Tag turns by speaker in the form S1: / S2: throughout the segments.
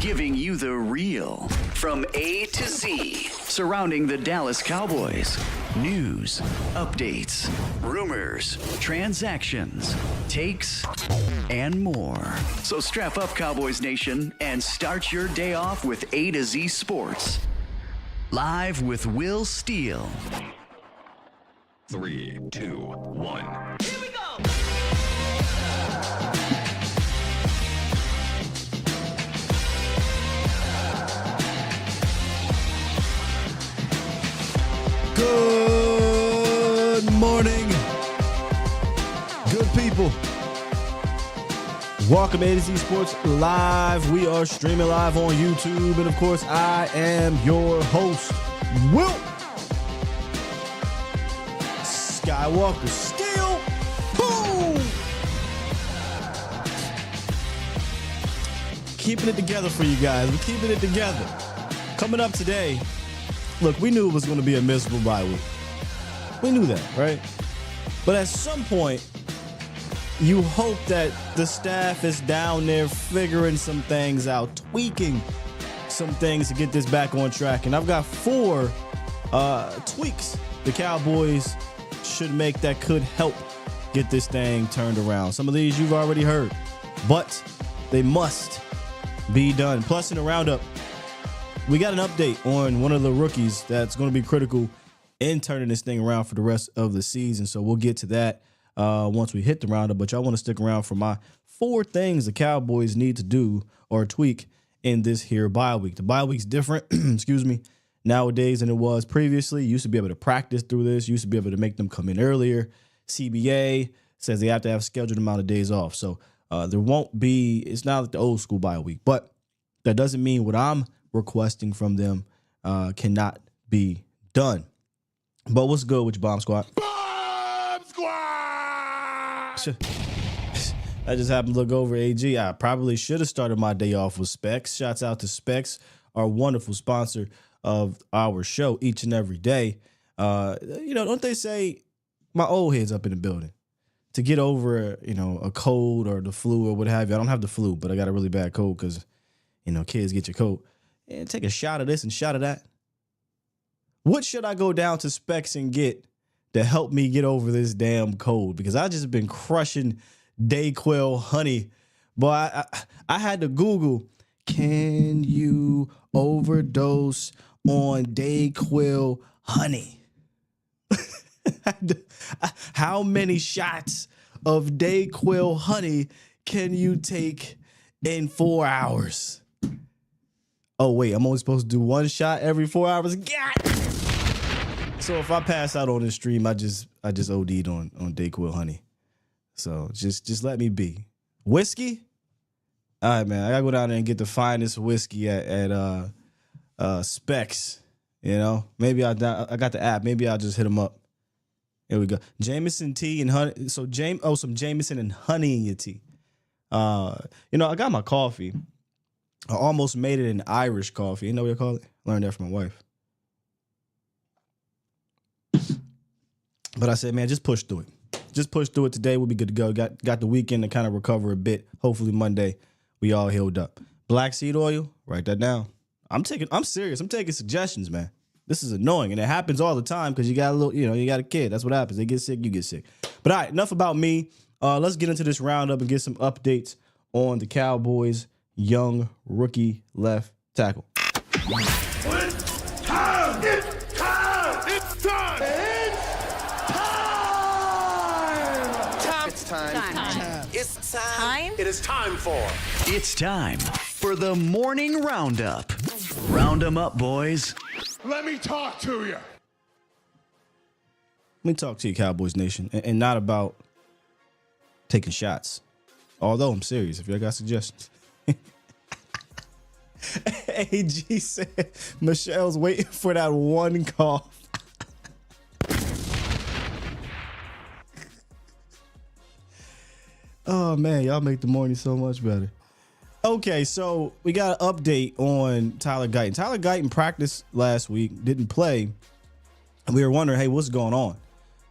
S1: giving you the real from A to Z surrounding the Dallas Cowboys. News, updates, rumors, transactions, takes, and more. So strap up, Cowboys Nation, and start your day off with A to Z Sports. Live with Will Steele.
S2: 3, 2, 1.
S3: Here we go!
S4: Good morning, good people. Welcome to A to Z Sports Live. We are streaming live on YouTube, and of course, I am your host, Will Skywalker. Still, boom! Keeping it together for you guys. We're keeping it together. Coming up today. Look, we knew it was going to be a miserable bye week. We knew that, right? But at some point, you hope that the staff is down there figuring some things out, tweaking some things to get this back on track. And I've got 4 tweaks the Cowboys should make that could help get this thing turned around. Some of these you've already heard, but they must be done. Plus, in the Roundup, we got an update on one of the rookies that's going to be critical in turning this thing around for the rest of the season. So we'll get to that once we hit the Roundup. But y'all want to stick around for my 4 things the Cowboys need to do or tweak in this here bye week. The bye week's different, excuse me, nowadays than it was previously. You used to be able to practice through this. You used to be able to make them come in earlier. CBA says they have to have a scheduled amount of days off. So there won't be, it's not like the old school bye week. But that doesn't mean what I'm requesting from them cannot be done. But what's good with your Bomb Squad?
S2: Bomb Squad!
S4: I just happened to look over AG. I probably should have started my day off with Specs. Shouts out to Specs, our wonderful sponsor of our show each and every day. Don't they say, my old head's up in the building, to get over, a cold or the flu or what have you. I don't have the flu, but I got a really bad cold because, kids get your cold. And take a shot of this and shot of that. What should I go down to Specs and get to help me get over this damn cold? Because I just been crushing Dayquil honey. But I had to Google, can you overdose on Dayquil honey? How many shots of Dayquil honey can you take in 4 hours? Oh, wait, I'm only supposed to do 1 shot every 4 hours? God! So if I pass out on this stream, I just OD'd on Dayquil honey. So just let me be. Whiskey? All right, man. I gotta go down there and get the finest whiskey at Specs. Maybe I got the app. Maybe I'll just hit them up. Here we go. Jameson tea and honey. So some Jameson and honey in your tea. I got my coffee. I almost made it an Irish coffee. You know what you call it? Learned that from my wife. But I said, man, just push through it. Just push through it today. We'll be good to go. Got the weekend to kind of recover a bit. Hopefully Monday we all healed up. Black seed oil, write that down. I'm serious. I'm taking suggestions, man. This is annoying, and it happens all the time because you got you got a kid. That's what happens. They get sick, you get sick. But all right, enough about me. Let's get into this roundup and get some updates on the Cowboys' young rookie left tackle.
S2: It's time! It's time! It's time!
S3: It's time.
S2: It's time!
S3: Time?
S2: It is time for...
S1: It's time for the morning roundup. Round 'em up, boys.
S2: Let me talk to you!
S4: Let me talk to you, Cowboys Nation, and not about taking shots. Although I'm serious, if y'all got suggestions. AG said Michelle's waiting for that one cough. Oh, man, y'all make the morning so much better. Okay, so we got an update on Tyler Guyton. Tyler Guyton practiced last week, didn't play. And we were wondering, hey, what's going on?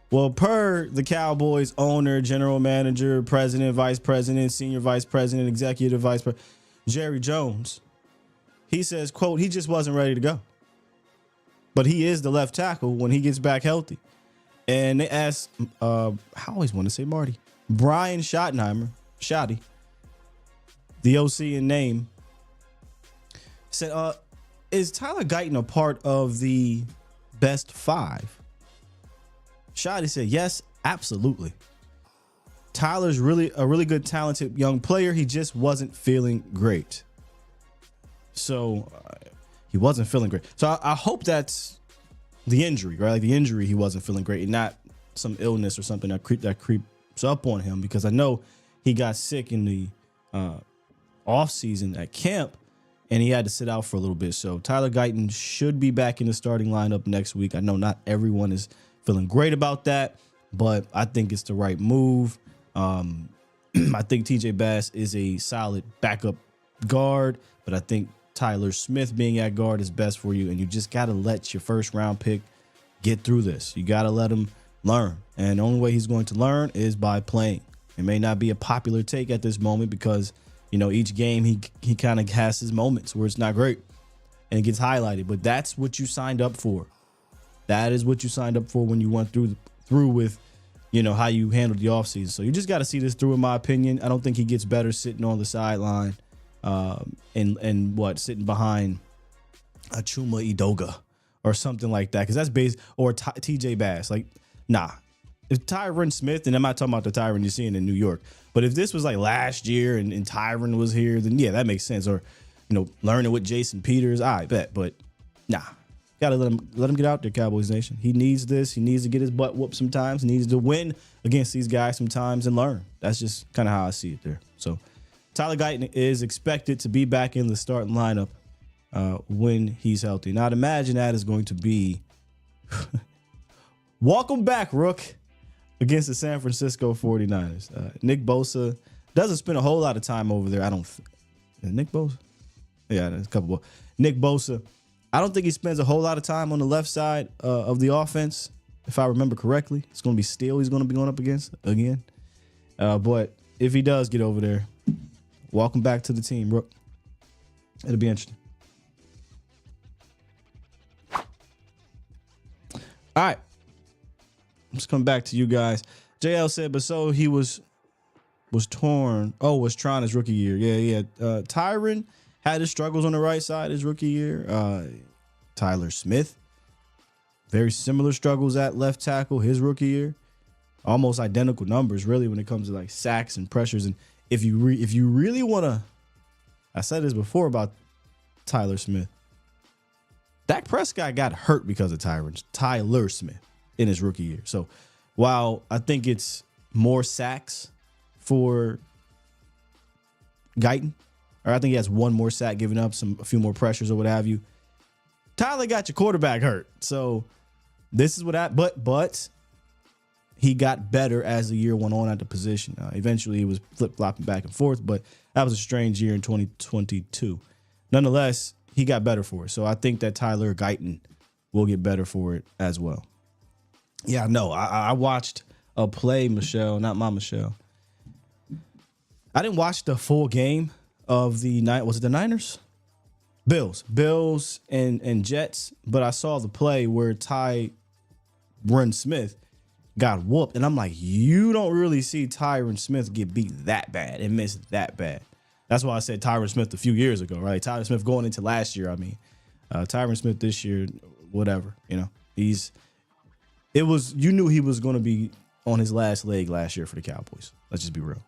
S4: Well, per the Cowboys owner, general manager, president, vice president, senior vice president, executive vice president, Jerry Jones, He says, quote, he just wasn't ready to go. But he is the left tackle when he gets back healthy. And they asked, I always want to say Marty, Brian Schottenheimer, Shotty, the OC in name, said, is Tyler Guyton a part of the best 5? Shotty said, yes, absolutely. Tyler's really a really good, talented young player. He just wasn't feeling great. So he wasn't feeling great. So I hope that's the injury, right? Like the injury, he wasn't feeling great, and not some illness or something that creeps up on him, because I know he got sick in the off season at camp, and he had to sit out for a little bit. So Tyler Guyton should be back in the starting lineup next week. I know not everyone is feeling great about that, but I think it's the right move. I think TJ Bass is a solid backup guard, but I think Tyler Smith being at guard is best for you, and you just got to let your first round pick get through this. You got to let him learn, and the only way he's going to learn is by playing. It may not be a popular take at this moment because, you know, each game he kind of has his moments where it's not great and it gets highlighted, but that's what you signed up for. That is what you signed up for when you went through with, you know, how you handled the offseason. So you just got to see this through, in my opinion. I don't think he gets better sitting on the sideline and sitting behind a Chuma Edoga or something like that, because that's base, or TJ Bass. Like, nah. If Tyron Smith, and I'm not talking about the Tyron you're seeing in New York, but if this was like last year and Tyron was here, then yeah, that makes sense. Or, you know, learning with Jason Peters, I bet. But nah, gotta let him get out there, Cowboys Nation. He needs this. He needs to get his butt whooped sometimes. He needs to win against these guys sometimes and learn. That's just kind of how I see it there. So Tyler Guyton is expected to be back in the starting lineup when he's healthy. Now, I'd imagine that is going to be welcome back, Rook, against the San Francisco 49ers. Nick Bosa doesn't spend a whole lot of time over there. Nick Bosa? Yeah, there's a couple. Nick Bosa, I don't think he spends a whole lot of time on the left side of the offense, if I remember correctly. It's going to be Steele he's going to be going up against again. But if he does get over there, welcome back to the team, Rook. It'll be interesting. All right. Let's come back to you guys. JL said, but so he was torn. Oh, was trying his rookie year. Yeah. Tyron had his struggles on the right side his rookie year. Tyler Smith, very similar struggles at left tackle his rookie year. Almost identical numbers, really, when it comes to like sacks and pressures. And if you really want to, I said this before about Tyler Smith. Dak Prescott got hurt because of Tyler Smith in his rookie year. So while I think it's more sacks for Guyton, or I think he has one more sack, giving up a few more pressures or what have you, Tyler got your quarterback hurt. So this is but he got better as the year went on at the position. Eventually he was flip-flopping back and forth, but that was a strange year in 2022. Nonetheless, he got better for it. So I think that Tyler Guyton will get better for it as well. Yeah, no, I watched a play, Michelle, not my Michelle. I didn't watch the full game of the night. Was it the Niners? Bills and Jets. But I saw the play where Tyron Smith got whooped. And I'm like, you don't really see Tyron Smith get beat that bad and miss that bad. That's why I said Tyron Smith a few years ago, right? Tyron Smith going into last year, I mean. Tyron Smith this year, whatever, you know. You knew he was going to be on his last leg last year for the Cowboys. Let's just be real.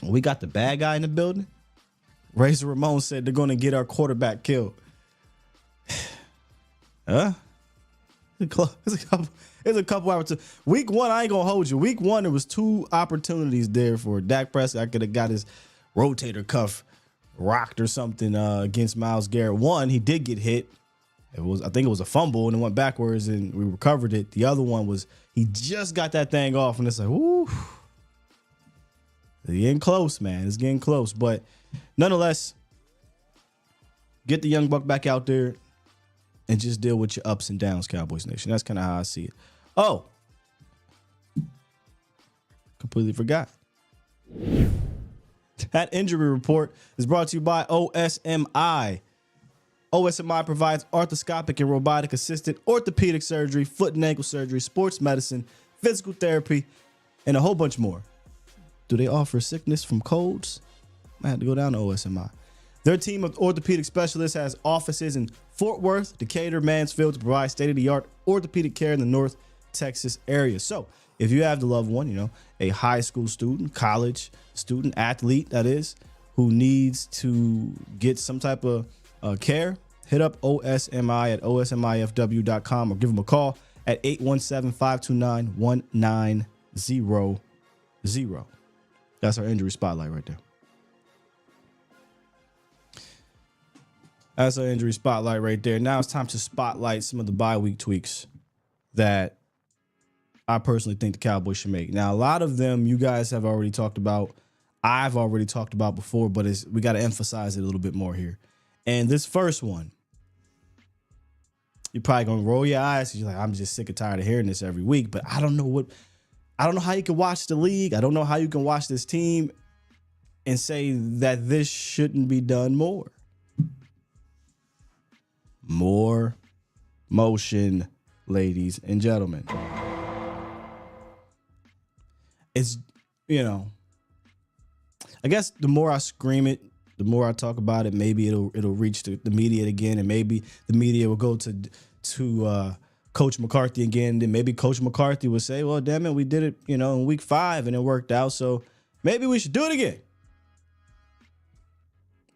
S4: We got the bad guy in the building. Razor Ramon said they're going to get our quarterback killed. Huh? It's a couple opportunities. Week 1, I ain't going to hold you. Week 1, there was 2 opportunities there for Dak Prescott. I could have got his rotator cuff rocked or something against Myles Garrett. One, he did get hit. I think it was a fumble and it went backwards and we recovered it. The other one was he just got that thing off and it's like, whoo. It's getting close, man. It's getting close. But nonetheless, get the young buck back out there and just deal with your ups and downs, Cowboys Nation. That's kind of how I see it. Oh, completely forgot. That injury report is brought to you by OSMI. OSMI provides arthroscopic and robotic assisted orthopedic surgery, foot and ankle surgery, sports medicine, physical therapy, and a whole bunch more. Do they offer sickness from colds? I had to go down to OSMI. Their team of orthopedic specialists has offices in Fort Worth, Decatur, Mansfield to provide state-of-the-art orthopedic care in the North Texas area. So if you have the loved one, a high school student, college student, athlete, that is, who needs to get some type of care, hit up OSMI at osmifw.com or give them a call at 817-529-1900. That's our injury spotlight right there. That's our injury spotlight right there. Now it's time to spotlight some of the bye week tweaks that I personally think the Cowboys should make. Now, a lot of them you guys have already talked about. I've already talked about before, but we got to emphasize it a little bit more here. And this first one, you're probably going to roll your eyes. You're like, I'm just sick and tired of hearing this every week. But I don't know how you can watch the league. I don't know how you can watch this team and say that this shouldn't be done more. More motion, ladies and gentlemen. It's, I guess the more I scream it, the more I talk about it, maybe it'll reach the media again, and maybe the media will go to Coach McCarthy again. Then maybe Coach McCarthy will say, well, damn it, we did it, in week 5 and it worked out, so maybe we should do it again.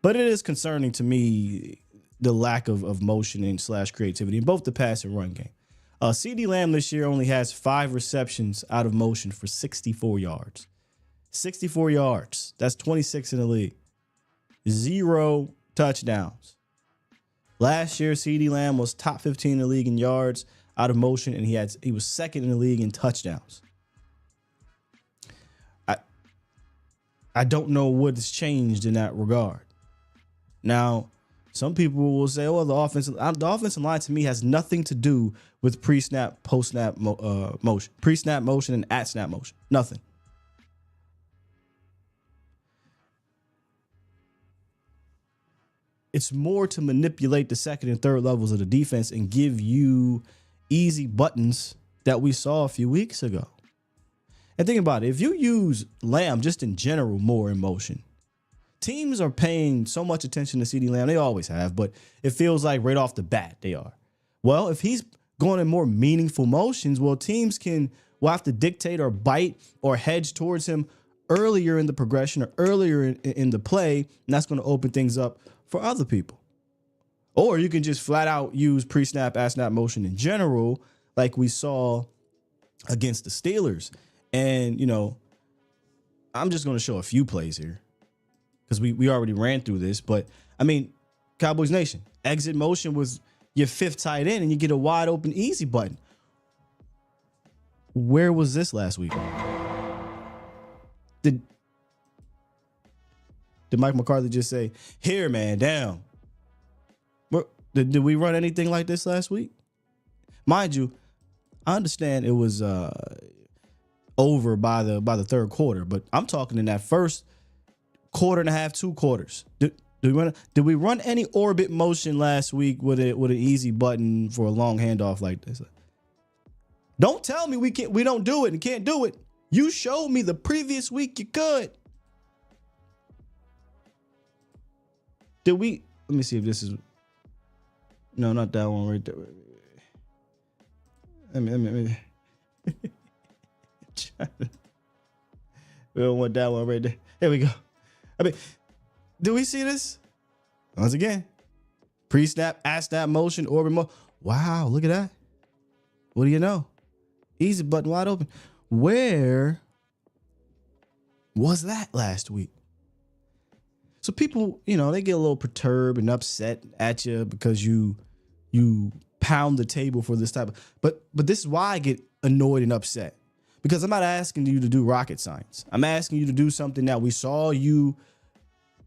S4: But it is concerning to me the lack of motion and / creativity in both the pass and run game. CeeDee Lamb this year only has 5 receptions out of motion for 64 yards. 64 yards. That's 26 in the league. 0 touchdowns. Last year, CeeDee Lamb was top 15 in the league in yards out of motion, and he was second in the league in touchdowns. I don't know what has changed in that regard. Now, some people will say, "Oh, the offensive line to me has nothing to do with pre-snap, post-snap motion, pre-snap motion, and at-snap motion. Nothing." It's more to manipulate the second and third levels of the defense and give you easy buttons that we saw a few weeks ago. And think about it. If you use Lamb just in general more in motion, teams are paying so much attention to CeeDee Lamb. They always have, but it feels like right off the bat they are. Well, if he's going in more meaningful motions, well, teams will have to dictate or bite or hedge towards him earlier in the progression or earlier in the play, and that's going to open things up for other people. Or you can just flat out use pre-snap, at-snap motion in general, like we saw against the Steelers. And, I'm just going to show a few plays here because we already ran through this. But, Cowboys Nation, exit motion was your 5th tight end and you get a wide open easy button. Where was this last week? Did Mike McCarthy just say, here, man, down? Did we run anything like this last week? Mind you, I understand it was over by the third quarter, but I'm talking in that first quarter and a half, 2 quarters. Did we run any orbit motion last week with an easy button for a long handoff like this? Don't tell me we don't do it and can't do it. You showed me the previous week you could. Let me see if this is, no, not that one right there. Let me. We don't want that one right there. Here we go. Do we see this? Once again, pre-snap, at-snap motion, orbit motion. Wow, look at that. What do you know? Easy button wide open. Where was that last week? So people, they get a little perturbed and upset at you because you pound the table for this type of, but this is why I get annoyed and upset, because I'm not asking you to do rocket science. I'm asking you to do something that we saw you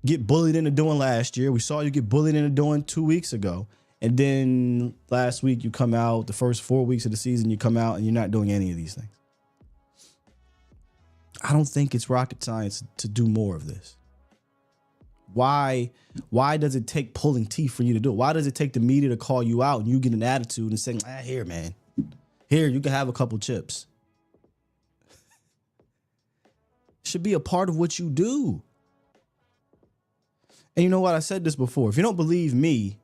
S4: get bullied into doing last year. We saw you get bullied into doing 2 weeks ago. And then last week you come out, the first 4 weeks of the season, you come out and you're not doing any of these things. I don't think it's rocket science to do more of this. Why does it take pulling teeth for you to do it? Why does it take the media to call you out and you get an attitude and saying, here, man, here, you can have a couple chips? Should be a part of what you do. And you know what? I said this before. If you don't believe me,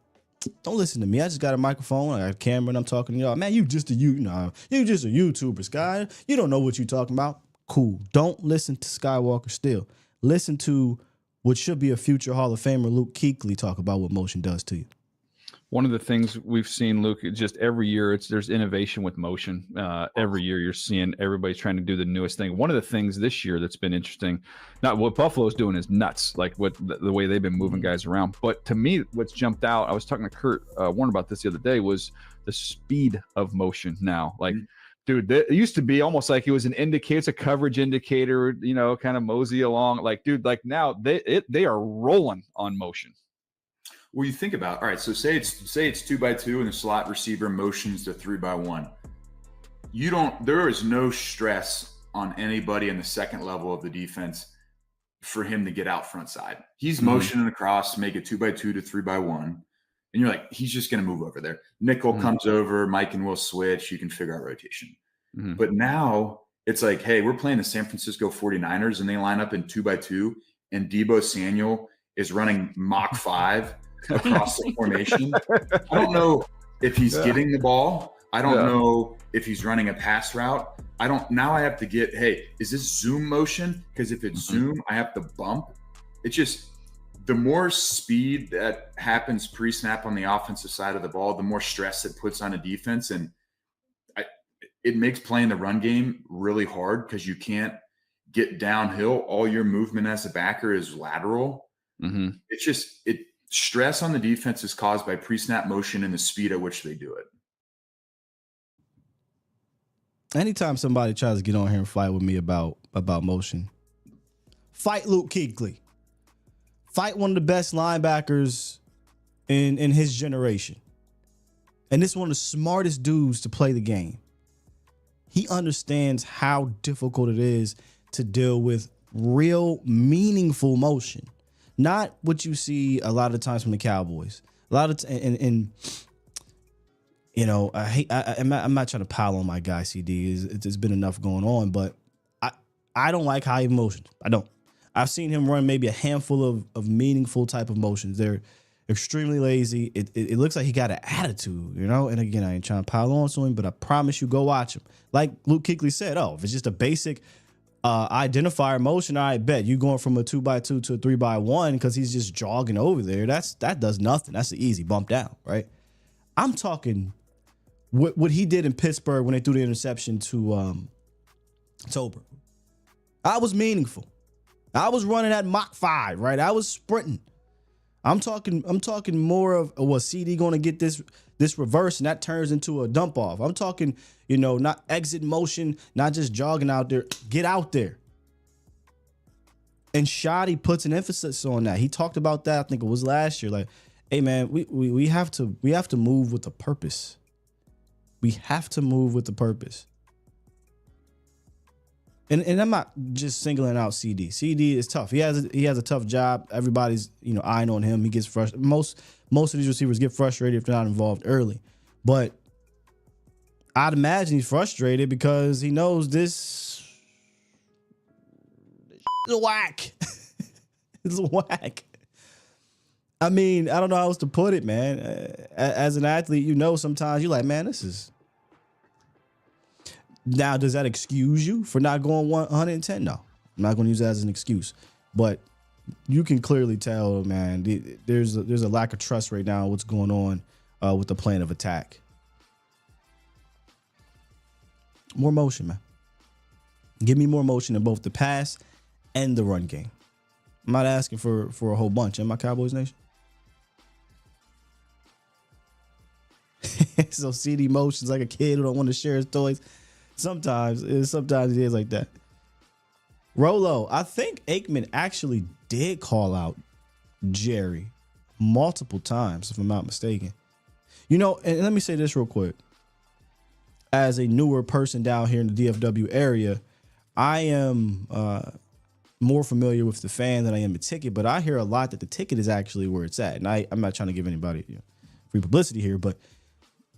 S4: don't listen to me. I just got a microphone, I got a camera, and I'm talking to y'all. Man, you just a YouTuber, Sky. You don't know what you're talking about. Cool. Don't listen to Skywalker still. Listen to what should be a future Hall of Famer, Luke Kuechly, talk about what motion does to you.
S5: One of the things we've seen, Luke, just every year, there's innovation with motion. Every year you're seeing everybody's trying to do the newest thing. One of the things this year that's been interesting, not what Buffalo's doing is nuts, like what the way they've been moving guys around. But to me, what's jumped out, I was talking to Kurt Warren about this the other day, was the speed of motion now. Like, dude, it used to be almost like it was an indicator, it's a coverage indicator, kind of mosey along. Like, dude, like now they are rolling on motion.
S6: Well, you think about, all right, so say it's 2x2 and the slot receiver motions to 3x1. There is no stress on anybody in the second level of the defense for him to get out front side. He's motioning across, make it 2x2 to 3x1. And you're like, he's just going to move over there. Nickel comes over, Mike and Will switch. You can figure out rotation. But now it's like, hey, we're playing the San Francisco 49ers and they line up in 2x2 and Deebo Samuel is running Mach 5 across the formation. I don't know if he's getting the ball. I don't know if he's running a pass route. Now I have to get, hey, is this zoom motion? Because if it's zoom, I have to bump. It's just the more speed that happens pre-snap on the offensive side of the ball, the more stress it puts on a defense. And it makes playing the run game really hard because you can't get downhill. All your movement as a backer is lateral. It's just stress on the defense is caused by pre-snap motion and the speed at which they do it.
S4: Anytime somebody tries to get on here and fight with me about motion, fight Luke Kuechly. Fight one of the best linebackers in his generation. And this is one of the smartest dudes to play the game. He understands how difficult it is to deal with real meaningful motion. Not what you see a lot of times from the Cowboys. A lot of I'm not trying to pile on my guy CD. There's been enough going on, but I don't like high motions. I don't. I've seen him run maybe a handful of meaningful type of motions. They're extremely lazy. It looks like he got an attitude, And again, I ain't trying to pile on to him, but I promise you, go watch him. Like Luke Kuechly said, if it's just a basic identifier motion, I bet you going from a 2x2 to a 3x1 because he's just jogging over there. That does nothing. That's the easy bump down, right? I'm talking what he did in Pittsburgh when they threw the interception to Tober. I was meaningful. I was running at Mach 5, right? I was sprinting. I'm talking more of CD going to get this reverse and that turns into a dump off. I'm talking, not exit motion, not just jogging out there. Get out there. And Shoddy puts an emphasis on that. He talked about that. I think it was last year. Like, hey man, we have to move with a purpose. We have to move with a purpose. And I'm not just singling out CD. CD is tough. He has a tough job. Everybody's eyeing on him. He gets frustrated. Most of these receivers get frustrated if they're not involved early. But I'd imagine he's frustrated because he knows this is whack. It's whack. I mean, I don't know how else to put it, man. As an athlete, sometimes you're like, man, this is. Now, does that excuse you for not going 110? No, I'm not going to use that as an excuse. But you can clearly tell, man, there's a lack of trust right now in what's going on with the plan of attack. More motion, man. Give me more motion in both the pass and the run game. I'm not asking for a whole bunch. Am I Cowboys Nation? So CD motions like a kid who don't want to share his toys. Sometimes it is like that. Rolo, I think Aikman actually did call out Jerry multiple times, if I'm not mistaken. And let me say this real quick. As a newer person down here in the DFW area, I am more familiar with the fan than I am the ticket, but I hear a lot that the ticket is actually where it's at. And I'm not trying to give anybody free publicity here, but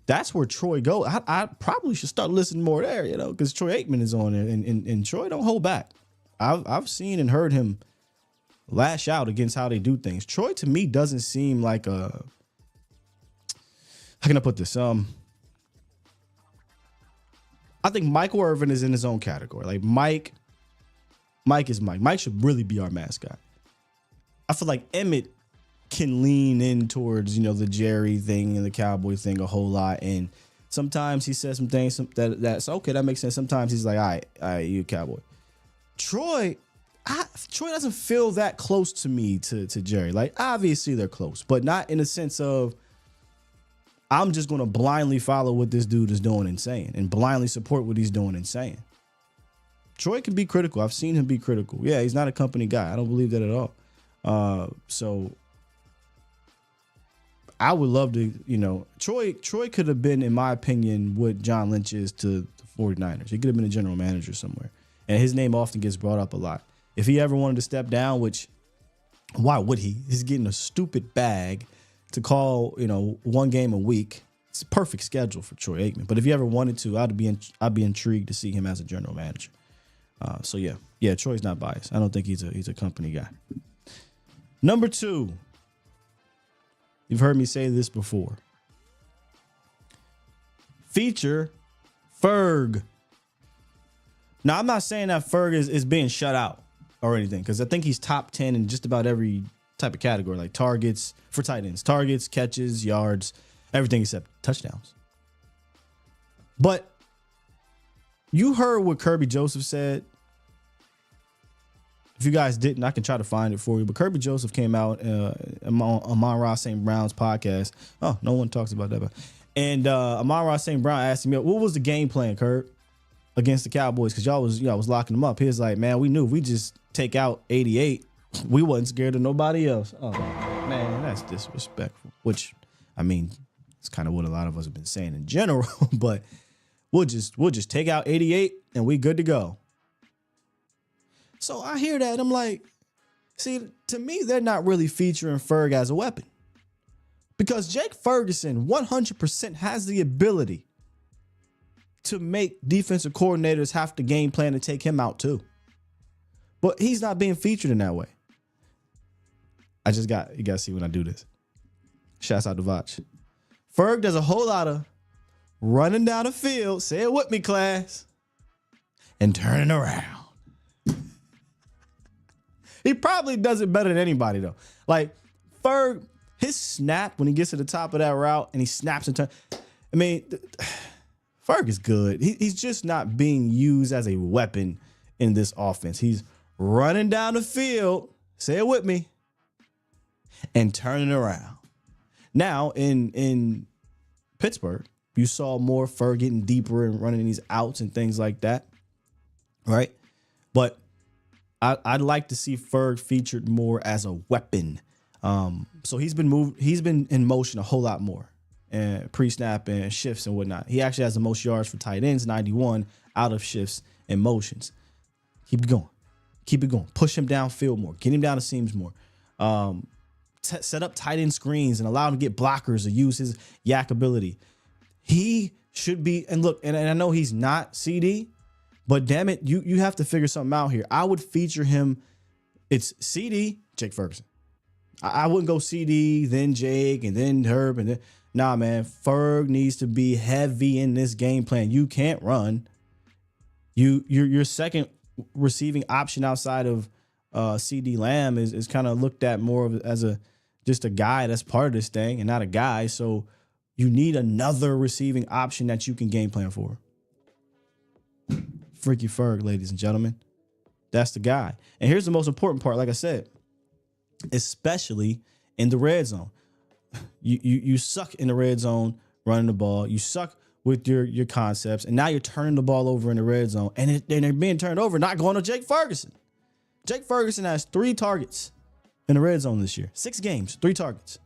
S4: that's where Troy goes. I probably should start listening more there, because Troy Aikman is on there, and Troy don't hold back. I've seen and heard him lash out against how they do things. Troy, to me, doesn't seem like a... How can I put this? I think Michael Irvin is in his own category. Like Mike is Mike. Mike should really be our mascot. I feel like Emmett can lean in towards, the Jerry thing and the Cowboy thing a whole lot. And sometimes he says some things that's okay, that makes sense. Sometimes he's like, all right, you Cowboy. Troy doesn't feel that close to me to Jerry. Like, obviously they're close, but not in the sense of I'm just going to blindly follow what this dude is doing and saying and blindly support what he's doing and saying. Troy can be critical. I've seen him be critical. Yeah, he's not a company guy. I don't believe that at all. So I would love to, Troy could have been, in my opinion, what John Lynch is to the 49ers. He could have been a general manager somewhere. And his name often gets brought up a lot. If he ever wanted to step down, which, why would he? He's getting a stupid bag to call, one game a week. It's a perfect schedule for Troy Aikman. But if he ever wanted to, I'd be intrigued to see him as a general manager. So yeah, Troy's not biased. I don't think he's a company guy. Number 2. You've heard me say this before. Feature Ferg. Now, I'm not saying that Ferg is being shut out or anything, because I think he's top 10 in just about every type of category, like targets for tight ends, targets, catches, yards, everything except touchdowns. But you heard what Kirby Joseph said. If you guys didn't, I can try to find it for you. But Kirby Joseph came out on Amon-Ra St. Brown's podcast. Oh, no one talks about that. And Amon-Ra St. Brown asked him, what was the game plan, Kurt, against the Cowboys? Because y'all was locking them up. He was like, man, we knew if we just take out 88, we wasn't scared of nobody else. Oh, man, that's disrespectful. Which, I mean, it's kind of what a lot of us have been saying in general. But we'll just take out 88 and we good to go. So I hear that and I'm like, see, to me, they're not really featuring Ferg as a weapon, because Jake Ferguson 100% has the ability to make defensive coordinators have to game plan to take him out too. But he's not being featured in that way. You got to see when I do this. Shouts out to Vach. Ferg does a whole lot of running down the field, say it with me, class, and turning around. He probably does it better than anybody, though. Like, Ferg, his snap when he gets to the top of that route and he snaps and turns. I mean, Ferg is good. He's just not being used as a weapon in this offense. He's running down the field, say it with me, and turning around. Now, in Pittsburgh, you saw more Ferg getting deeper and running these outs and things like that, right? But I'd like to see Ferg featured more as a weapon. So he's been in motion a whole lot more, and pre-snap and shifts and whatnot. He actually has the most yards for tight ends, 91 out of shifts and motions. Keep it going. Push him downfield more. Get him down the seams more. Set up tight end screens and allow him to get blockers or use his yak ability. He should be. And look, and I know he's not CD. But damn it, you have to figure something out here. I would feature him. It's CD, Jake Ferguson. I wouldn't go CD, then Jake, and then Herb, and then nah, man. Ferg needs to be heavy in this game plan. You can't run. Your second receiving option outside of CD Lamb is kind of looked at more of as just a guy that's part of this thing and not a guy. So you need another receiving option that you can game plan for. Freaky Ferg, ladies and gentlemen. That's the guy. And here's the most important part, like I said, especially in the red zone. You suck in the red zone running the ball. You suck with your concepts, and now you're turning the ball over in the red zone, and they're being turned over, not going to Jake Ferguson. Jake Ferguson has 3 targets in the red zone this year. 6 games, 3 targets.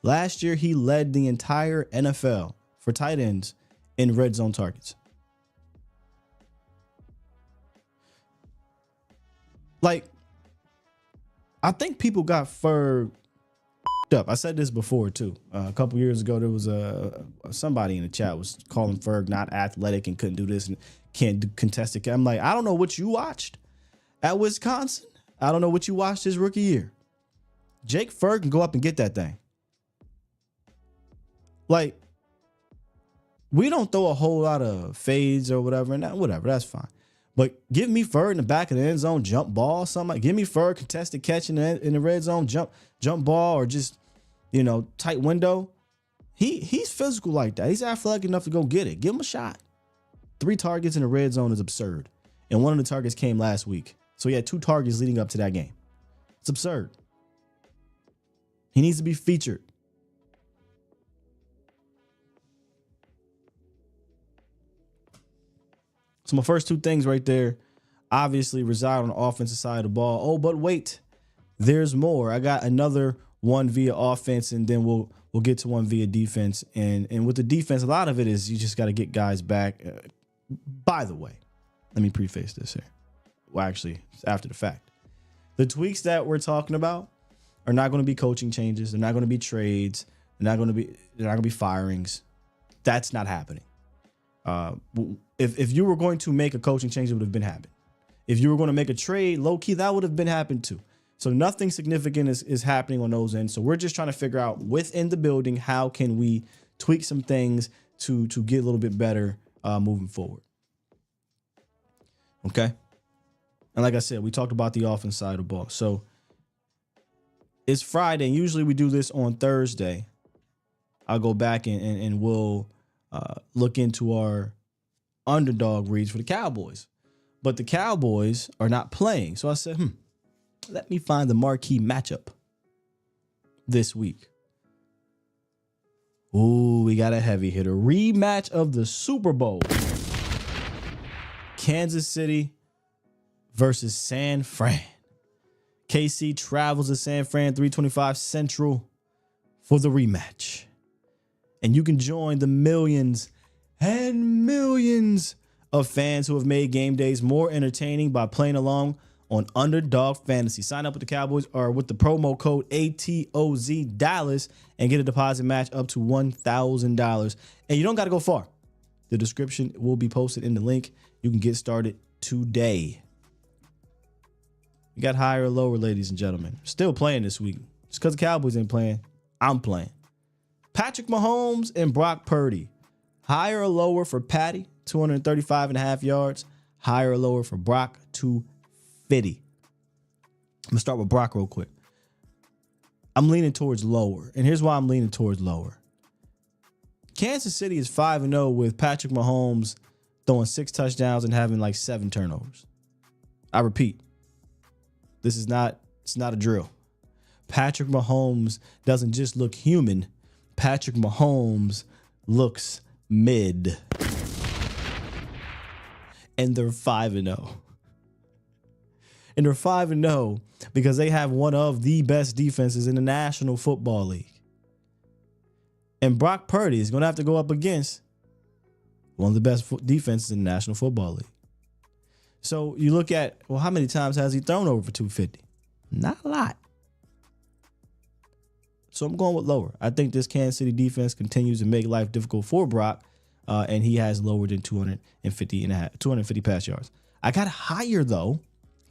S4: Last year, he led the entire NFL for tight ends in red zone targets. Like, I think people got Ferg up. I said this before too. A couple years ago, there was somebody in the chat was calling Ferg not athletic and couldn't do this and can't do contested. I'm like, I don't know what you watched at Wisconsin. I don't know what you watched his rookie year. Jake Ferg can go up and get that thing. Like, we don't throw a whole lot of fades or whatever, and whatever, that's fine. But give me Ferg in the back of the end zone, jump ball, something like. Give me Ferg contested catch in the red zone, jump ball, or just tight window. He's physical like that. He's athletic enough to go get it. Give him a shot. 3 targets in the red zone is absurd, and one of the targets came last week. So he had 2 targets leading up to that game. It's absurd. He needs to be featured. So my first 2 things right there obviously reside on the offensive side of the ball. Oh, but wait, there's more. I got another one via offense, and then we'll get to one via defense. And with the defense, a lot of it is you just got to get guys back. By the way, let me preface this here. Well, actually, it's after the fact. The tweaks that we're talking about are not going to be coaching changes. They're not going to be trades. They're not going to be firings. That's not happening. If you were going to make a coaching change, it would have been happened. If you were going to make a trade, low key, that would have been happened too. So nothing significant is happening on those ends. So we're just trying to figure out within the building, how can we tweak some things to get a little bit better moving forward. Okay. And like I said, we talked about the offense side of the ball. So it's Friday, and usually we do this on Thursday. I'll go back and we'll look into our underdog reads for the Cowboys. But the Cowboys are not playing. So I said, let me find the marquee matchup this week. Ooh, we got a heavy hitter. Rematch of the Super Bowl. Kansas City versus San Fran. KC travels to San Fran, 325 Central for the rematch. And you can join the millions and millions of fans who have made game days more entertaining by playing along on Underdog Fantasy. Sign up with the Cowboys or with the promo code ATOZ Dallas and get a deposit match up to $1,000. And you don't got to go far. The description will be posted in the link. You can get started today. You got higher or lower, ladies and gentlemen. Still playing this week. Just because the Cowboys ain't playing, I'm playing. Patrick Mahomes and Brock Purdy. Higher or lower for Patty, 235.5 yards. Higher or lower for Brock, 250. I'm going to start with Brock real quick. I'm leaning towards lower. And here's why I'm leaning towards lower. Kansas City is 5-0 with Patrick Mahomes throwing 6 touchdowns and having like 7 turnovers. I repeat, it's not a drill. Patrick Mahomes doesn't just look human. Patrick Mahomes looks mid. And they're 5-0. And they're 5-0 because they have one of the best defenses in the National Football League. And Brock Purdy is going to have to go up against one of the best defenses in the National Football League. So you look at, well, how many times has he thrown over for 250? Not a lot. So I'm going with lower. I think this Kansas City defense continues to make life difficult for Brock, and he has lower than 250 pass yards. I got higher, though,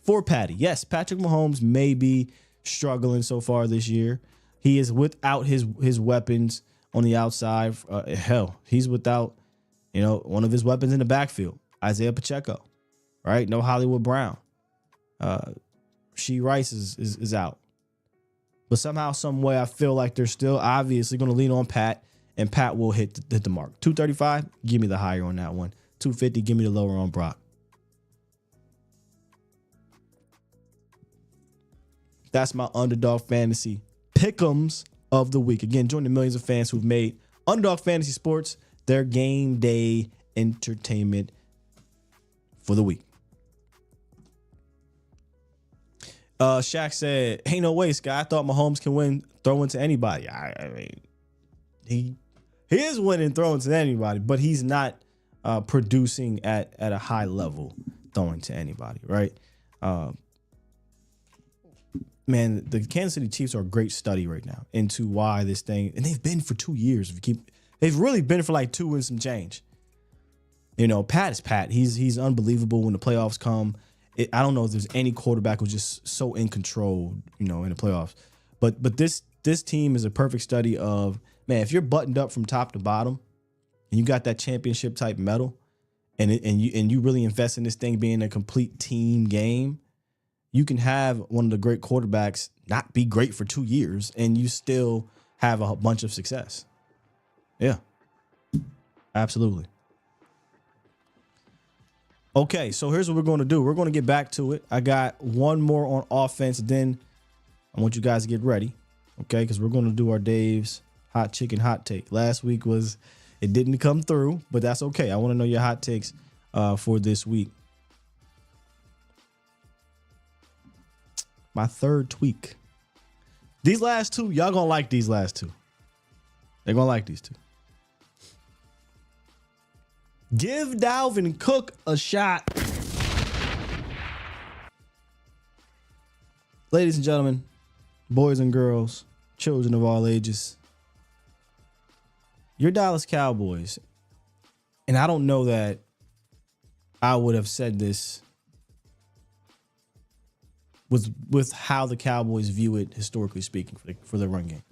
S4: for Patty. Yes, Patrick Mahomes may be struggling so far this year. He is without his weapons on the outside. Hell, he's without, one of his weapons in the backfield, Isaiah Pacheco, right? No Hollywood Brown. She Rice is out. But somehow, some way, I feel like they're still obviously going to lean on Pat, and Pat will hit the mark. 235, give me the higher on that one. 250, give me the lower on Brock. That's my Underdog Fantasy Pick'ems of the week. Again, join the millions of fans who've made Underdog Fantasy Sports their game day entertainment for the week. Shaq said, "Ain't no way, Sky. I thought Mahomes can win throwing to anybody." I mean, he is winning throwing to anybody, but he's not producing at a high level throwing to anybody, right? man, the Kansas City Chiefs are a great study right now into why this thing, and they've been for 2 years. They've really been for like 2 and some change. You know, Pat is Pat. He's unbelievable when the playoffs come. I don't know if there's any quarterback who's just so in control, you know, in the playoffs. But this team is a perfect study of, man, if you're buttoned up from top to bottom and you got that championship type medal and you really invest in this thing being a complete team game, you can have one of the great quarterbacks not be great for 2 years and you still have a bunch of success. Yeah, absolutely. Okay, so here's what we're going to do. We're going to get back to it. I got one more on offense. Then I want you guys to get ready, okay? Because we're going to do our Dave's hot chicken hot take. Last week it didn't come through, but that's okay. I want to know your hot takes for this week. My third tweak. These last two, y'all going to like these last two. They're going to like these two. Give Dalvin Cook a shot. Ladies and gentlemen, boys and girls, children of all ages, your Dallas Cowboys, and I don't know that I would have said this with how the Cowboys view it historically speaking for the run game.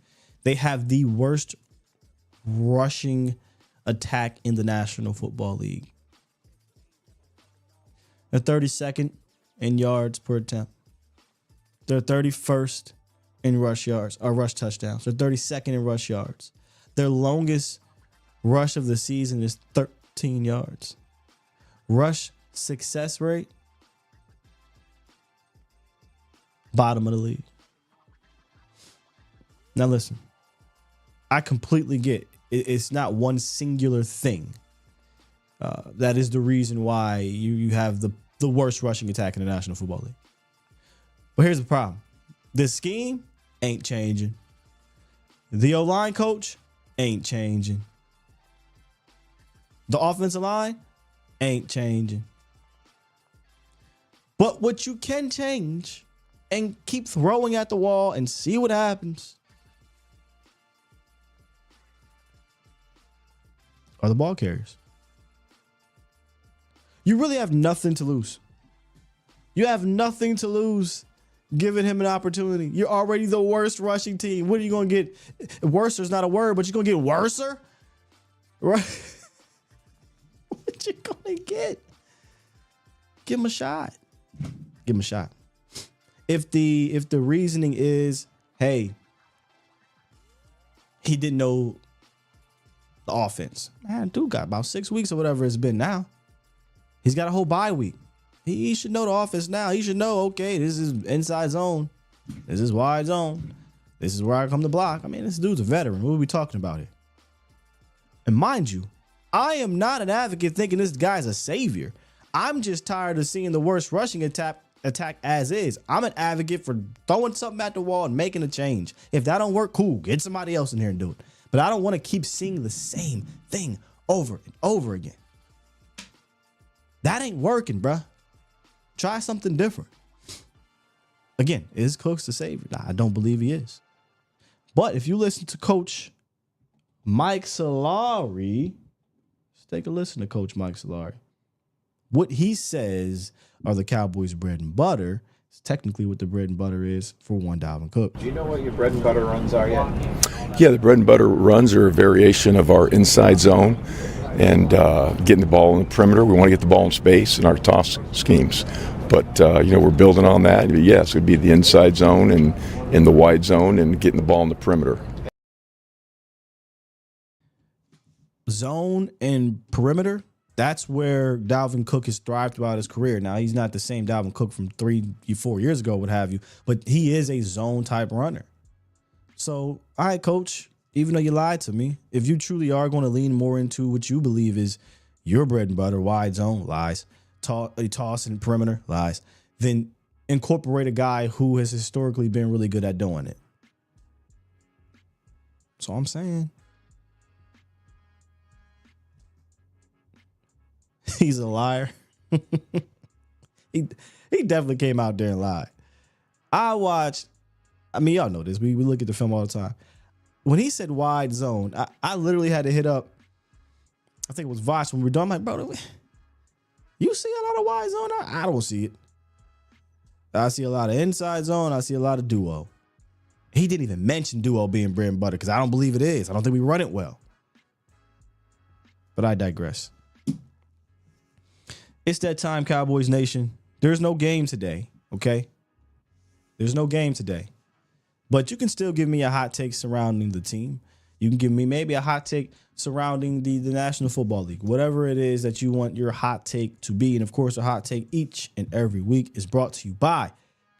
S4: They have the worst rushing attack in the National Football League. They're 32nd in yards per attempt. They're 31st in rush yards or rush touchdowns. They're 32nd in rush yards. Their longest rush of the season is 13 yards. Rush success rate, bottom of the league. Now listen, I completely get it's not one singular thing. That is the reason why you have the worst rushing attack in the National Football League. But here's the problem. This scheme ain't changing. The O-line coach ain't changing. The offensive line ain't changing. But what you can change and keep throwing at the wall and see what happens are the ball carriers. You really have nothing to lose. You have nothing to lose giving him an opportunity. You're already the worst rushing team. What are you going to get? Worser is not a word, but you're going to get worser? Right? What you going to get? Give him a shot. Give him a shot. If the reasoning is, hey, he didn't know the offense. Man, dude got about 6 weeks or whatever it's been now. He's got a whole bye week. He should know the offense now. He should know, okay, this is inside zone. This is wide zone. This is where I come to block. I mean, this dude's a veteran. What are we talking about here? And mind you, I am not an advocate thinking this guy's a savior. I'm just tired of seeing the worst rushing attack as is. I'm an advocate for throwing something at the wall and making a change. If that don't work, cool. Get somebody else in here and do it. But I don't want to keep seeing the same thing over and over again. That ain't working, bruh. Try something different. Again, is Cooks the savior? Nah, I don't believe he is. But if you listen to Coach Mike Solari, let's take a listen to Coach Mike Solari. What he says are the Cowboys' bread and butter. It's technically what the bread and butter is for one Dalvin Cook.
S7: Do you know what your bread and butter runs are yet?
S8: Yeah, the bread and butter runs are a variation of our inside zone and getting the ball in the perimeter. We want to get the ball in space in our toss schemes. But, we're building on that. But yes, it would be the inside zone and in the wide zone and getting the ball in the perimeter.
S4: Zone and perimeter, that's where Dalvin Cook has thrived throughout his career. Now, he's not the same Dalvin Cook from 3-4 years ago, what have you, but he is a zone type runner. So, all right, Coach, even though you lied to me, if you truly are going to lean more into what you believe is your bread and butter, wide zone, lies, toss and perimeter, lies, then incorporate a guy who has historically been really good at doing it. That's all I'm saying. He's a liar. He definitely came out there and lied. I watched I mean, y'all know this. We look at the film all the time. When he said wide zone, I literally had to hit up, I think it was Vosh when we were done. I'm like, bro, you see a lot of wide zone? I don't see it. I see a lot of inside zone. I see a lot of duo. He didn't even mention duo being bread and butter because I don't believe it is. I don't think we run it well. But I digress. It's that time, Cowboys Nation. There's no game today, okay? There's no game today. But you can still give me a hot take surrounding the team. You can give me maybe a hot take surrounding the National Football League. Whatever it is that you want your hot take to be. And, of course, a hot take each and every week is brought to you by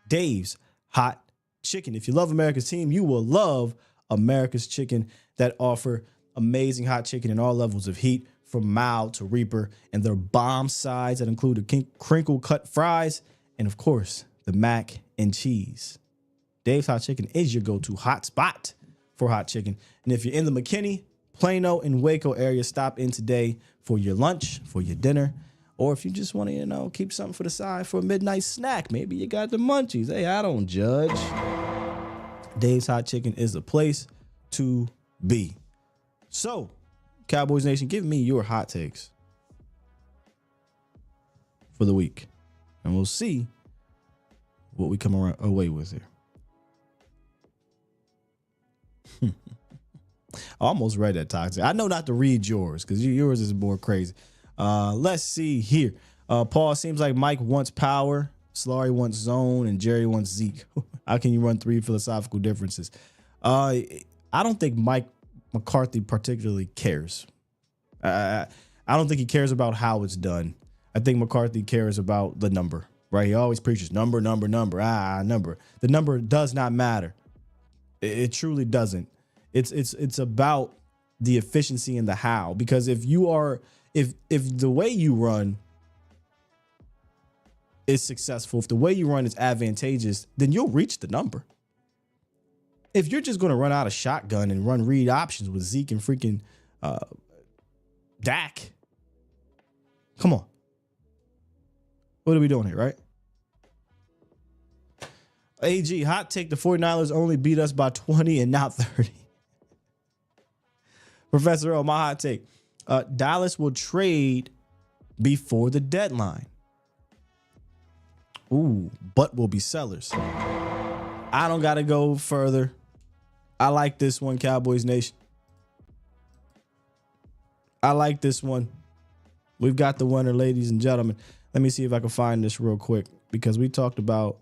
S4: Dave's Hot Chicken. If you love America's team, you will love America's Chicken that offer amazing hot chicken in all levels of heat, from mild to reaper, and their bomb sides that include the crinkle cut fries and, of course, the mac and cheese. Dave's Hot Chicken is your go-to hot spot for hot chicken. And if you're in the McKinney, Plano, and Waco area, stop in today for your lunch, for your dinner, or if you just want to, keep something for the side for a midnight snack. Maybe you got the munchies. Hey, I don't judge. Dave's Hot Chicken is the place to be. So, Cowboys Nation, give me your hot takes for the week, and we'll see what we come away with here. I almost read that, Toxic. I know not to read yours because yours is more crazy. Let's see here. Paul, seems like Mike wants power, Solari wants zone, and Jerry wants Zeke. How can you run three philosophical differences? I don't think Mike McCarthy particularly cares. I don't think he cares about how it's done. I think McCarthy cares about the number, right? He always preaches number. Number. The number does not matter. It truly doesn't. It's about the efficiency and the how. Because if the way you run is successful, if the way you run is advantageous, then you'll reach the number. If you're just going to run out of shotgun and run read options with Zeke and freaking Dak, come on. What are we doing here, right? AG, hot take, the 49ers only beat us by 20 and not 30. Professor O, my hot take. Dallas will trade before the deadline. Ooh, but will be sellers. I don't got to go further. I like this one, Cowboys Nation. I like this one. We've got the winner, ladies and gentlemen. Let me see if I can find this real quick because we talked about,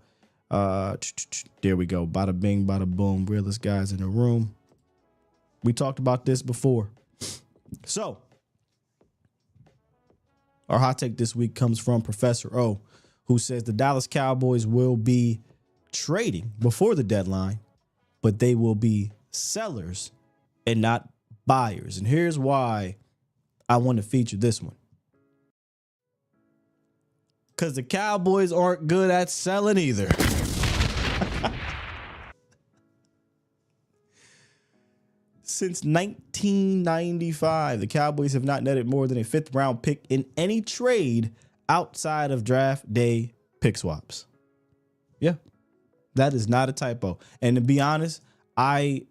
S4: there we go. Bada bing, bada boom. Realest guys in the room. We talked about this before. So, our hot take this week comes from Professor O, who says the Dallas Cowboys will be trading before the deadline, but they will be sellers and not buyers. And here's why I want to feature this one. Because the Cowboys aren't good at selling either. Since 1995, the Cowboys have not netted more than a 5th round pick in any trade outside of draft day pick swaps. Yeah, that is not a typo. And to be honest, I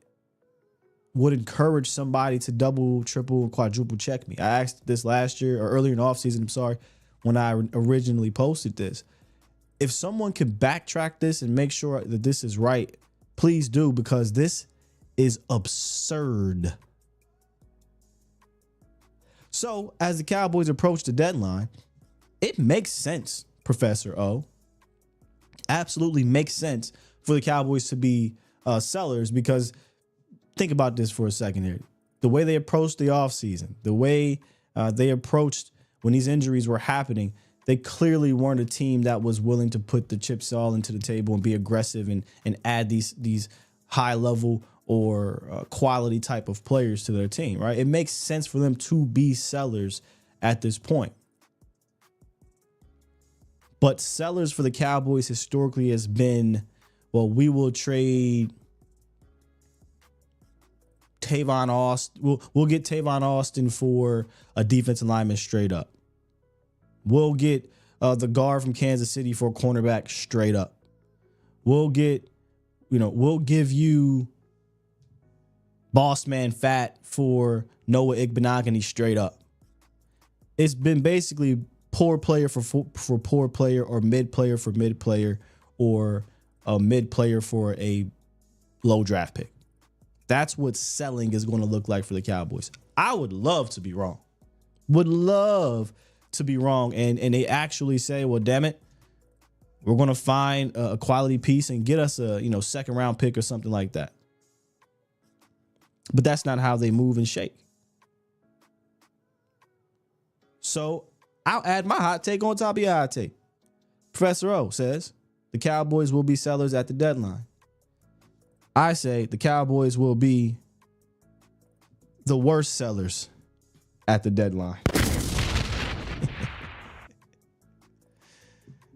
S4: would encourage somebody to double, triple, quadruple check me. I asked this last year or earlier in the offseason, I'm sorry, when I originally posted this. If someone could backtrack this and make sure that this is right, please do, because this is absurd. So, as the Cowboys approach the deadline, it makes sense, Professor O. Absolutely makes sense for the Cowboys to be sellers, because think about this for a second here. The way they approached the offseason, the way they approached when these injuries were happening, they clearly weren't a team that was willing to put the chips all into the table and be aggressive and add these high level or quality type of players to their team, right? It makes sense for them to be sellers at this point. But sellers for the Cowboys historically has been, well, we will trade Tavon Austin. We'll get Tavon Austin for a defensive lineman straight up. We'll get the guard from Kansas City for a cornerback straight up. We'll get, we'll give you boss man fat for Noah Igbenogany straight up. It's been basically poor player for poor player, or mid player for mid player, or a mid player for a low draft pick. That's what selling is going to look like for the Cowboys. I would love to be wrong. Would love to be wrong. And they actually say, well, damn it, we're going to find a quality piece and get us a, second round pick or something like that. But that's not how they move and shake. So I'll add my hot take on top of your hot take. Professor O says the Cowboys will be sellers at the deadline. I say the Cowboys will be the worst sellers at the deadline.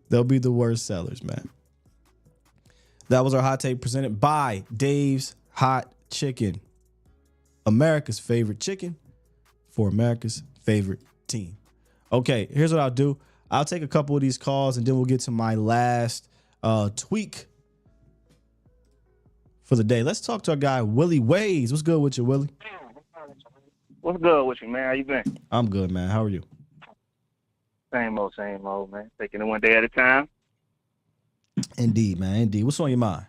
S4: They'll be the worst sellers, man. That was our hot take presented by Dave's Hot Chicken. America's favorite chicken for America's favorite team. Okay, here's what I'll do. I'll take a couple of these calls and then we'll get to my last tweak for the day. Let's talk to our guy, Willie Ways. What's good with you, Willie?
S9: What's good with you, man? How you been?
S4: I'm good, man. How are you?
S9: Same old, man. Taking it one day at a time.
S4: Indeed, man. Indeed. What's on your mind?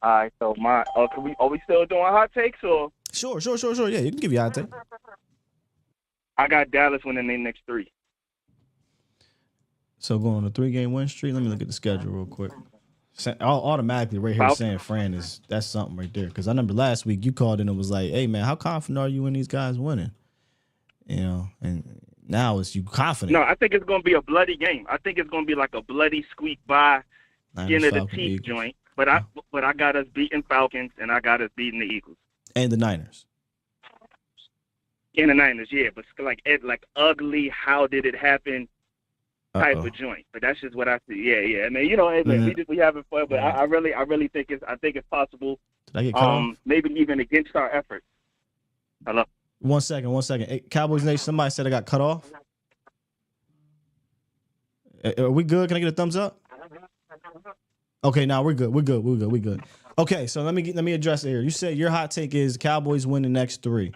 S9: All right, so are we still doing hot takes or?
S4: Sure. Yeah, you can give your hot take.
S9: I got Dallas winning their next 3.
S4: So going on a 3-game win streak. Let me look at the schedule real quick. Automatically right here San Fran that's something right there. Because I remember last week you called in and was like, hey, man, how confident are you in these guys winning? And now it's you confident.
S9: No, I think it's going to be a bloody game. I think it's going to be like a bloody squeak by skin of the teeth joint. But I got us beating Falcons and I got us beating the Eagles.
S4: And the Niners.
S9: In the Niners, yeah. But like ugly, how did it happen type of joint. But that's just what I see. Yeah. I mean, we having fun, but I really think it's possible.
S4: Did I get cut off?
S9: Maybe even against our efforts. Hello?
S4: One second. Hey, Cowboys Nation, somebody said I got cut off. Are we good? Can I get a thumbs up? Okay, now we're good. Okay, so let me address it here. You said your hot take is Cowboys win the next 3.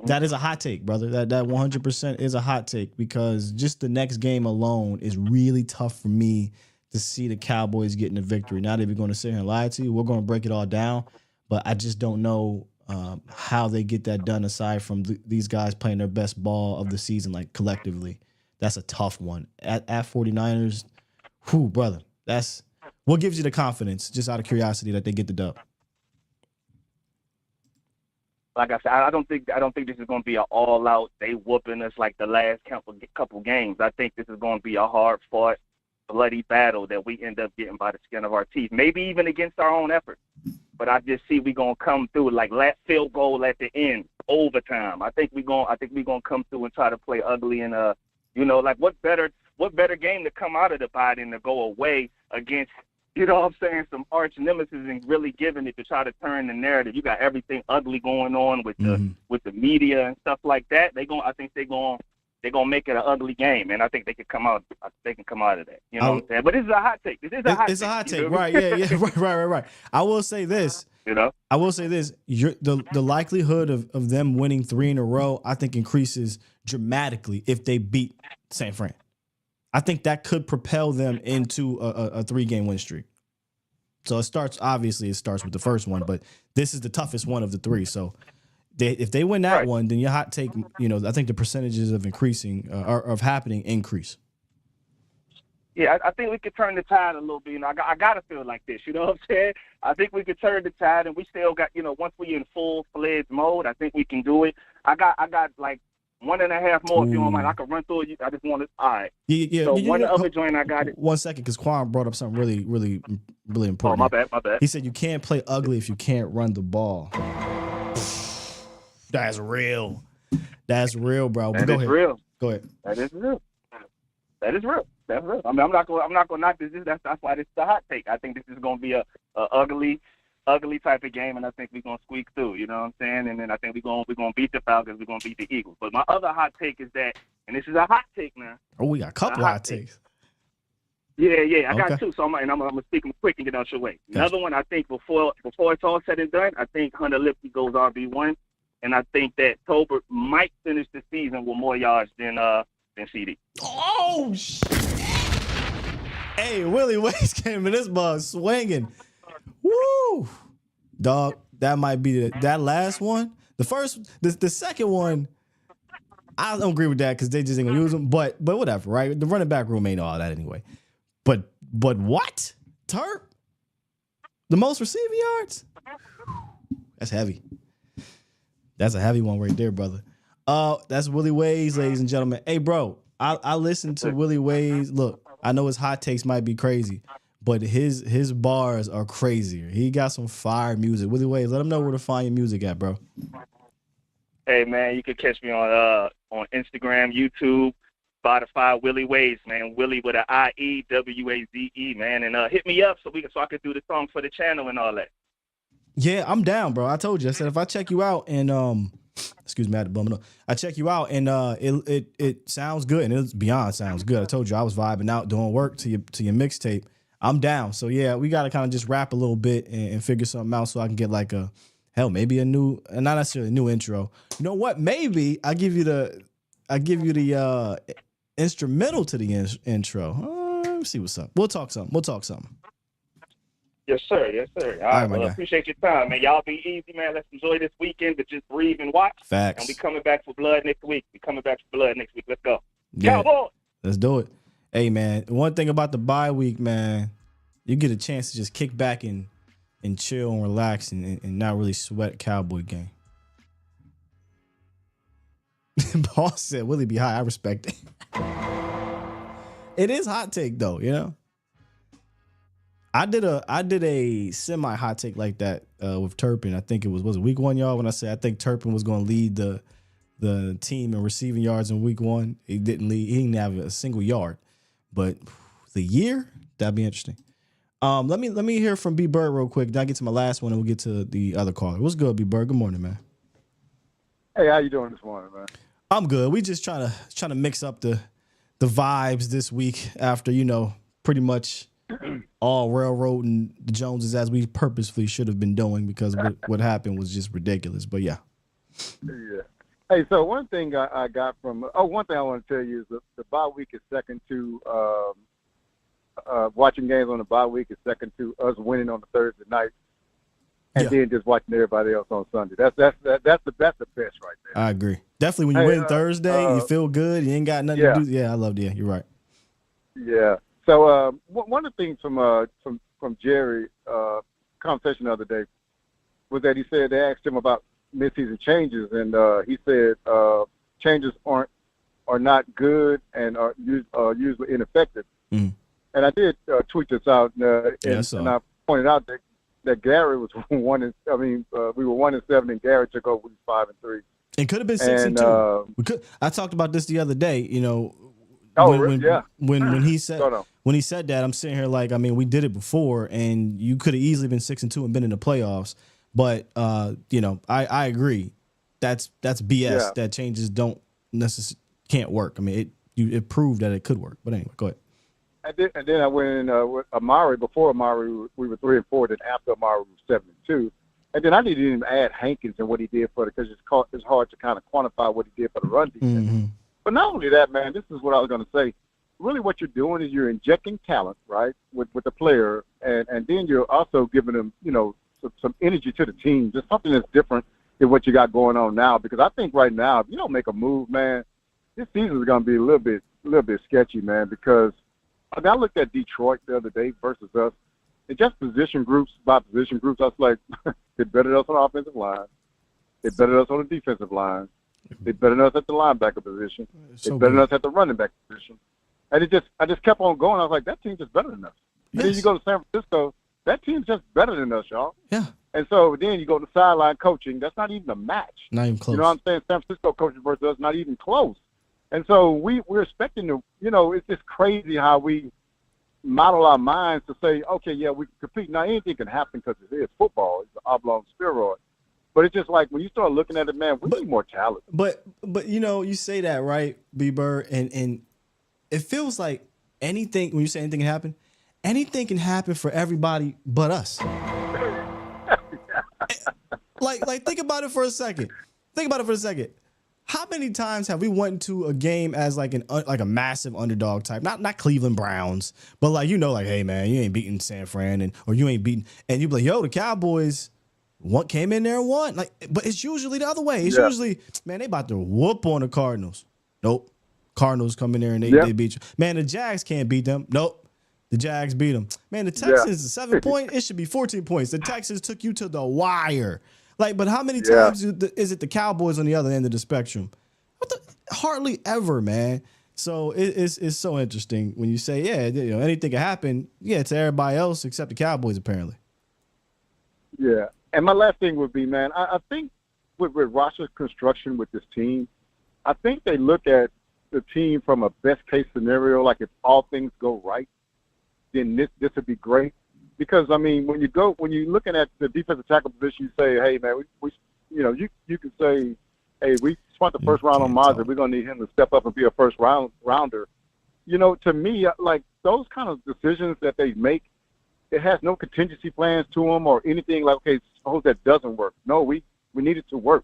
S4: That is a hot take, brother. That 100% is a hot take because just the next game alone is really tough for me to see the Cowboys getting a victory. Now that we're going to sit here and lie to you, we're going to break it all down, but I just don't know how they get that done aside from these guys playing their best ball of the season, like collectively. That's a tough one. At 49ers, brother, that's what gives you the confidence, just out of curiosity, that they get the dub.
S9: Like I said, I don't think this is going to be an all-out, they whooping us like the last couple games. I think this is going to be a hard-fought, bloody battle that we end up getting by the skin of our teeth, maybe even against our own effort. But I just see we going to come through like last field goal at the end, overtime. I think we going to come through and try to play ugly and like what better game to come out of the bye than to go away against, some arch nemesis and really giving it to try to turn the narrative. You got everything ugly going on with the media and stuff like that. I think they're gonna make it an ugly game, and I think they can come out. They can come out of that. You know what I'm saying? But this is a hot take.
S4: It's a hot take, right? Yeah. Right. I will say this. I will say this. The likelihood of them winning 3 in a row, I think, increases dramatically if they beat San Fran. I think that could propel them into a 3-game win streak. So it starts with the first one, but this is the toughest one of the 3. So if they win that one, then your hot take, I think the percentages of increasing of happening increase.
S9: Yeah, I think we could turn the tide a little bit. I gotta feel like this. You know what I'm saying? I think we could turn the tide, and we still got, once we're in full-fledged mode, I think we can do it. I got like 1.5 more if you don't mind. I can run through it. I just want to. All right.
S4: Yeah.
S9: So one other joint I got it.
S4: 1 second, because Quan brought up something really, really, really important.
S9: Oh, my bad.
S4: He said you can't play ugly if you can't run the ball. That's real. That's real, bro.
S9: That is real.
S4: Go ahead.
S9: That is real. That's real. I mean, I'm not going to knock this. That's why this is a hot take. I think this is going to be a ugly type of game, and I think we're going to squeak through. You know what I'm saying? And then I think we're going to beat the Falcons. We're going to beat the Eagles. But my other hot take is that, and this is a hot take now.
S4: Oh, we got a couple hot takes.
S9: Yeah, I
S4: Okay.
S9: got two, so I'm gonna speak them quick and get out your way.
S4: Gotcha.
S9: Another one, I think before it's all said and done, I think Hunter Lipsy goes RB1, and I think that Tolbert might finish the season with more yards than CD.
S4: Oh, shit. Hey, Willie Ways came in this bug swinging. Woo! Dog, that might be that last one. The second one, I don't agree with that because they just ain't gonna use them. But whatever, right? The running back room ain't all that anyway. But what? Turp? The most receiving yards? That's heavy. That's a heavy one right there, brother. That's Willie Ways, ladies and gentlemen. Hey, bro, I listened to Willie Ways. Look, I know his hot takes might be crazy, but his bars are crazier. He got some fire music. Willie Ways, let him know where to find your music at, bro.
S9: Hey man, you can catch me on Instagram, YouTube, Spotify, Willie Ways, man. Willie with an IEWAZE, man, and hit me up so I can do the song for the channel and all that.
S4: Yeah, I'm down, bro. I told you. I said if I check you out and excuse me, I had to bum it up. I check you out and it sounds good and it's beyond sounds good. I told you I was vibing out doing work to your mixtape. I'm down. So yeah, we gotta kind of just rap a little bit and figure something out so I can get like maybe a new, not necessarily a new intro. You know what? Maybe I give you the instrumental to the intro. Let me see what's up. We'll talk something.
S9: Yes, sir. All right, well, appreciate your time, man. Y'all be easy, man. Let's enjoy this weekend, but just breathe and watch.
S4: Facts.
S9: And we coming back for blood next week. Let's go.
S4: Yeah.
S9: Cowboys.
S4: Let's do it. Hey, man, one thing about the bye week, man, you get a chance to just kick back and chill and relax and not really sweat Cowboy game. Boss said, Willie be high. I respect it. It is hot take, though, you know? I did a semi hot take like that with Turpin. I think it was it week 1, y'all, when I said I think Turpin was going to lead the team in receiving yards in week 1. He didn't lead. He didn't have a single yard. But the year, that'd be interesting. Let me hear from B Bird real quick. Then I get to my last one and we'll get to the other caller. What's good, B Bird? Good morning, man.
S10: Hey, how you doing this morning, man?
S4: I'm good. We just trying to mix up the vibes this week after, pretty much all railroading the Joneses as we purposefully should have been doing because what happened was just ridiculous. But yeah.
S10: Yeah. Hey, so one thing I got from one thing I want to tell you is the bye week is second to watching games on the bye week is second to us winning on the Thursday night, and then just watching everybody else on Sunday. That's the best right there.
S4: I agree. Definitely when you win Thursday, you feel good. You ain't got nothing to do. Yeah, I love that. You're right.
S10: Yeah. So one of the things from Jerry conversation the other day was that he said they asked him about midseason changes, and he said changes are not good and are usually ineffective. Mm. And I did tweet this out, and I pointed out that Gary was we were 1-7, and Gary took over with 5-3.
S4: It could have been 6-2. I talked about this the other day. When he said that, I'm sitting here like, we did it before, and you could have easily been 6-2 and been in the playoffs. But I agree. That's BS. Yeah. That changes can't work. It proved that it could work. But anyway, go ahead.
S10: And then I went in with Amari. Before Amari, we were 3-4. Then after Amari, we were 7-2. And then I didn't even add Hankins and what he did for it because it's hard to kind of quantify what he did for the run defense. Mm-hmm. But not only that, man, this is what I was going to say. Really what you're doing is you're injecting talent, right, with the player, and then you're also giving them, some energy to the team, just something that's different than what you got going on now. Because I think right now, if you don't make a move, man, this season is going to be a little bit sketchy, man, because I looked at Detroit the other day versus us. It's just position groups by position groups. I was like, they're better than us on the offensive line. They're better than us on the defensive line. They're better than us at the linebacker position. They're better than us at the running back position. And I just kept on going. I was like, that team's just better than us. Yes. And then you go to San Francisco, that team's just better than us, y'all.
S4: Yeah. And
S10: so then you go to sideline coaching. That's not even a match.
S4: Not even close.
S10: You know what I'm saying? San Francisco coaching versus us, not even close. And so we're expecting to, it's just crazy how we model our minds to say, okay, yeah, we can compete. Now, anything can happen because it is football. It's an oblong spheroid. But it's just like when you start looking at it, man, we need more talent.
S4: But you say that, right, B-Bird, and it feels like anything, when you say anything can happen, anything can happen for everybody but us. Like think about it for a second. How many times have we went into a game as like a massive underdog type? Not Cleveland Browns, but like, like, hey man, you ain't beating San Fran or you ain't beating, and you be like, yo, the Cowboys came in there and won. Like, but it's usually the other way. It's usually, man, they about to whoop on the Cardinals. Nope. Cardinals come in there and they beat you. Man, the Jags can't beat them. Nope. The Jags beat them. Man, the Texans, 7 point, it should be 14 points. The Texans took you to the wire. Like, but how many times is it the Cowboys on the other end of the spectrum? Hardly ever, man. So it's so interesting when you say, anything can happen, to everybody else except the Cowboys, apparently.
S10: Yeah. And my last thing would be, man, I think with roster construction with this team, I think they look at the team from a best case scenario, like if all things go right, then this would be great. Because I mean, when you're looking at the defensive tackle position, you say, hey man, we you can say, hey, we spent the first round on Mazda, we're gonna need him to step up and be a first rounder. To me, like those kind of decisions that they make, it has no contingency plans to them or anything like, okay, suppose that doesn't work. No, we need it to work,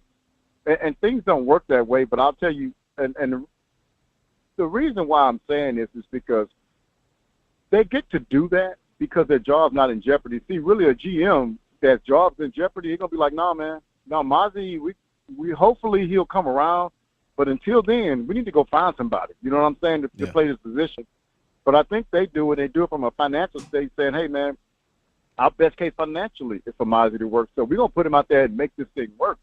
S10: and things don't work that way. But I'll tell you, and the reason why I'm saying this is because they get to do that because their job's not in jeopardy. See, really a GM that's job's in jeopardy, he's gonna be like, nah, man, no, Mozzie, we hopefully he'll come around, but until then, we need to go find somebody. You know what I'm saying, to play this position. But I think they do it from a financial state, saying, hey, man, our best case financially is for Mozzie to work, so we're gonna put him out there and make this thing work.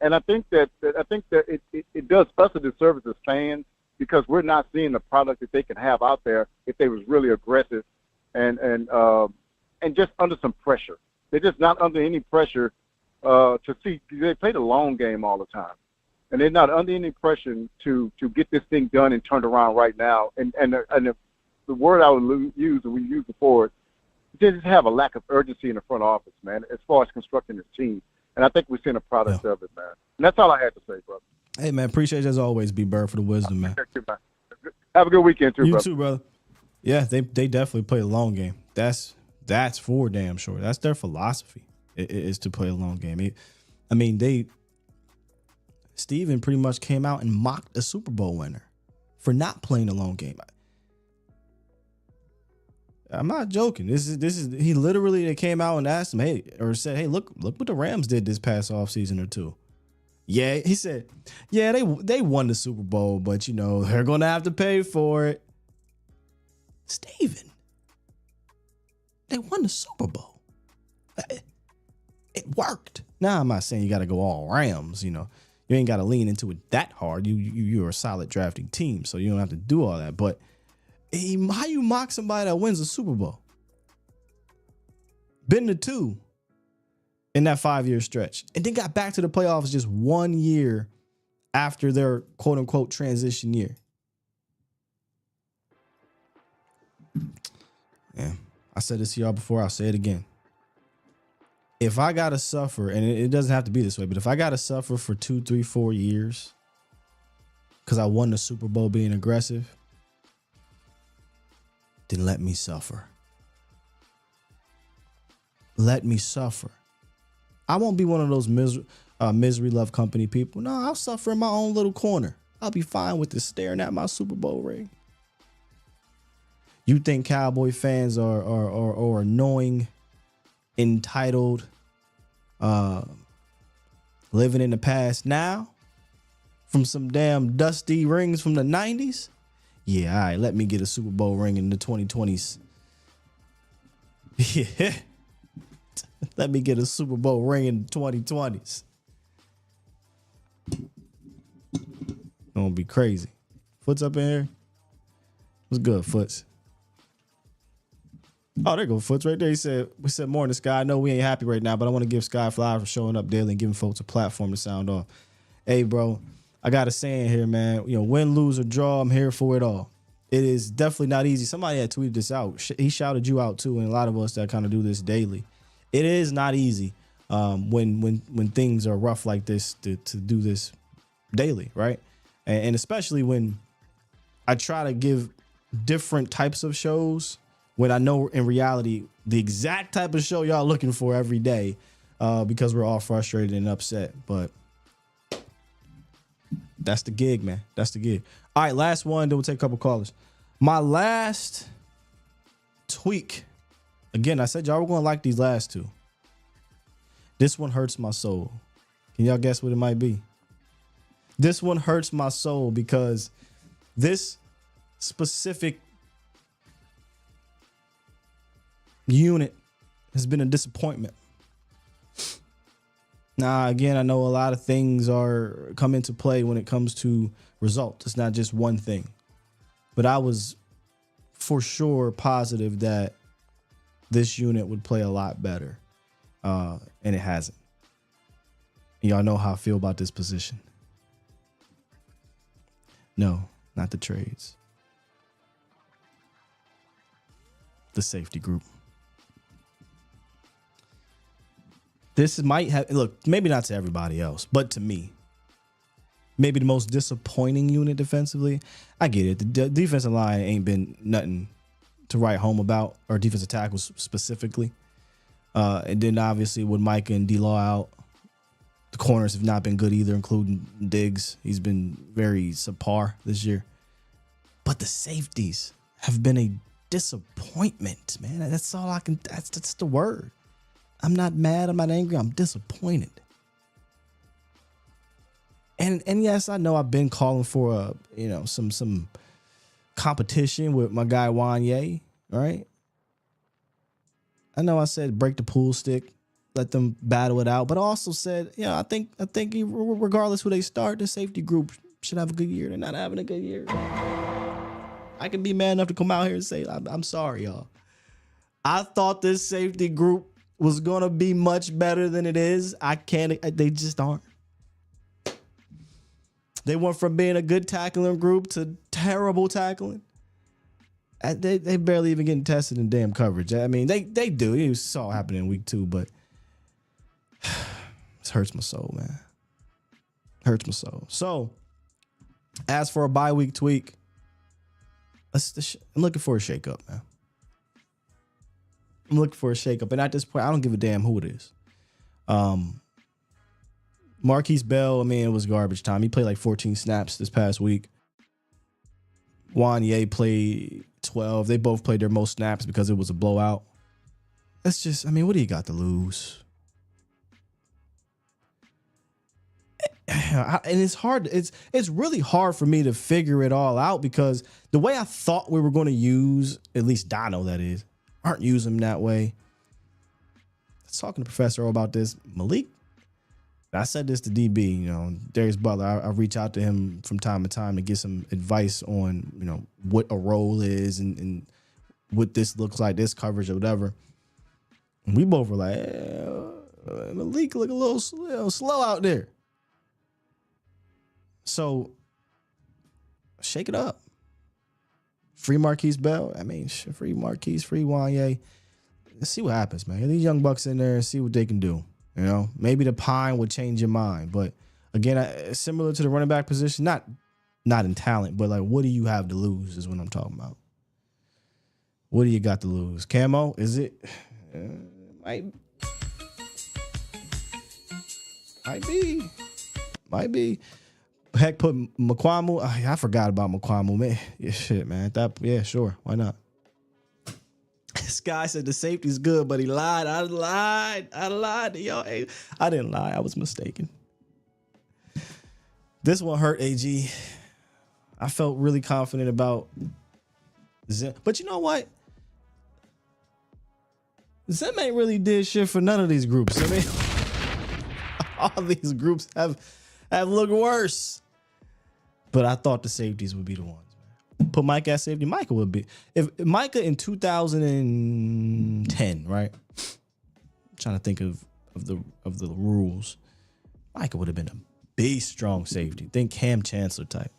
S10: And I think that it does us a disservice as fans because we're not seeing the product that they can have out there if they was really aggressive and just under some pressure. They're just not under any pressure to see. They play the long game all the time, and they're not under any pressure to get this thing done and turned around right now. And the word I would use, and we used before, they just have a lack of urgency in the front office, man, as far as constructing this team. And I think we're seeing a product of it, man. And that's all I had to say, brother.
S4: Hey, man, appreciate you as always, B-Bird, for the wisdom, man.
S10: Have a good weekend, too, brother.
S4: You too, brother. Yeah, they definitely play a long game. That's for damn sure. That's their philosophy, is to play a long game. Steven pretty much came out and mocked a Super Bowl winner for not playing a long game. I'm not joking. This is he literally, they came out and asked him, said, hey, look what the Rams did this past offseason or two. Yeah, he said, yeah, they won the Super Bowl, but they're gonna have to pay for it. Steven, they won the Super Bowl. It worked. Now I'm not saying you gotta go all Rams, you ain't gotta lean into it that hard. You're a solid drafting team, so you don't have to do all that. But how you mock somebody that wins a Super Bowl? Been to 2 in that 5-year stretch, and then got back to the playoffs just 1 year after their quote unquote transition year. Yeah, I said this to y'all before, I'll say it again. If I gotta suffer, and it doesn't have to be this way, but if I gotta suffer for 2, 3, 4 years because I won the Super Bowl being aggressive, then let me suffer. Let me suffer. I won't be one of those misery love company people. No, I'll suffer in my own little corner. I'll be fine with this staring at my Super Bowl ring. You think Cowboy fans are annoying, entitled, living in the past now from some damn dusty rings from the 90s? Yeah, all right, let me get a Super Bowl ring in the 2020s. Yeah. Let me get a Super Bowl ring in the 2020s. Gonna be crazy. Foots up in here. What's good, Foots? Oh, there go Foots right there. We said morning, Sky. I know we ain't happy right now, but I want to give Sky flowers for showing up daily and giving folks a platform to sound off. Hey, bro, I got a saying here, man. Win, lose, or draw, I'm here for it all. It is definitely not easy. Somebody had tweeted this out. He shouted you out too, and a lot of us that kind of do this daily. It is not easy when things are rough like this to do this daily, right? And especially when I try to give different types of shows when I know in reality the exact type of show y'all looking for every day because we're all frustrated and upset. But that's the gig, man. That's the gig. All right, last one, then we'll take a couple callers. My last tweak. Again, I said y'all were going to like these last two. This one hurts my soul. Can y'all guess what it might be? This one hurts my soul because this specific unit has been a disappointment. Now, again, I know a lot of things are come into play when it comes to results. It's not just one thing. But I was for sure positive that this unit would play a lot better. And it hasn't. Y'all know how I feel about this position. No, not the trades. The safety group. This might have, look, maybe not to everybody else, but to me, maybe the most disappointing unit defensively. I get it. The defensive line ain't been nothing to write home about, or defensive tackles specifically. And then obviously with Micah and D-Law out, the corners have not been good either, including Diggs. He's been very subpar this year. But the safeties have been a disappointment, man. That's all I can, that's the word. I'm not mad, I'm not angry, I'm disappointed. And yes, I know I've been calling for some competition with my guy Wanye, right? I know I said break the pool stick, let them battle it out, but I also said, I think regardless who they start, the safety group should have a good year. They're not having a good year. I can be mad enough to come out here and say, I'm sorry, y'all. I thought this safety group was going to be much better than it is. They just aren't. They went from being a good tackling group to terrible tackling. They barely even getting tested in damn coverage. I mean, they do. It saw happening in week 2, but it hurts my soul, man. Hurts my soul. So, as for a bye week tweak, I'm looking for a shakeup, man. I'm looking for a shakeup. And at this point, I don't give a damn who it is. Marquise Bell, I mean, it was garbage time. He played like 14 snaps this past week. Wanye played 12. They both played their most snaps because it was a blowout. That's just, I mean, what do you got to lose? And it's hard. It's really hard for me to figure it all out because the way I thought we were going to use, at least Dono, that is, aren't using him that way. I was talking to Professor O about this. Malik, I said this to DB, Darius Butler. I reach out to him from time to time to get some advice on, what a role is and what this looks like, this coverage or whatever. And we both were like, Malik look a little slow out there. So shake it up. Free Marquise Bell. I mean, free Marquise, free Wanye. Let's see what happens, man. Get these young bucks in there and see what they can do. Maybe the pine would change your mind. But again, similar to the running back position, not in talent, but like, what do you have to lose is what I'm talking about. What do you got to lose? Camo, is it? Might be. Heck, put Mukwamu. I forgot about Mukwamu, man. Yeah, shit, man. Sure. Why not? This guy said the safety's good, but he lied. I lied to y'all. Hey, I didn't lie. I was mistaken. This one hurt, AG. I felt really confident about Zim. But you know what? Zim ain't really did shit for none of these groups. I mean, all these groups have looked worse. But I thought the safeties would be the ones, man. Put Micah at safety. Micah would be. If Micah in 2010, right? I'm trying to think of the rules. Micah would have been a big, strong safety. Think Cam Chancellor type.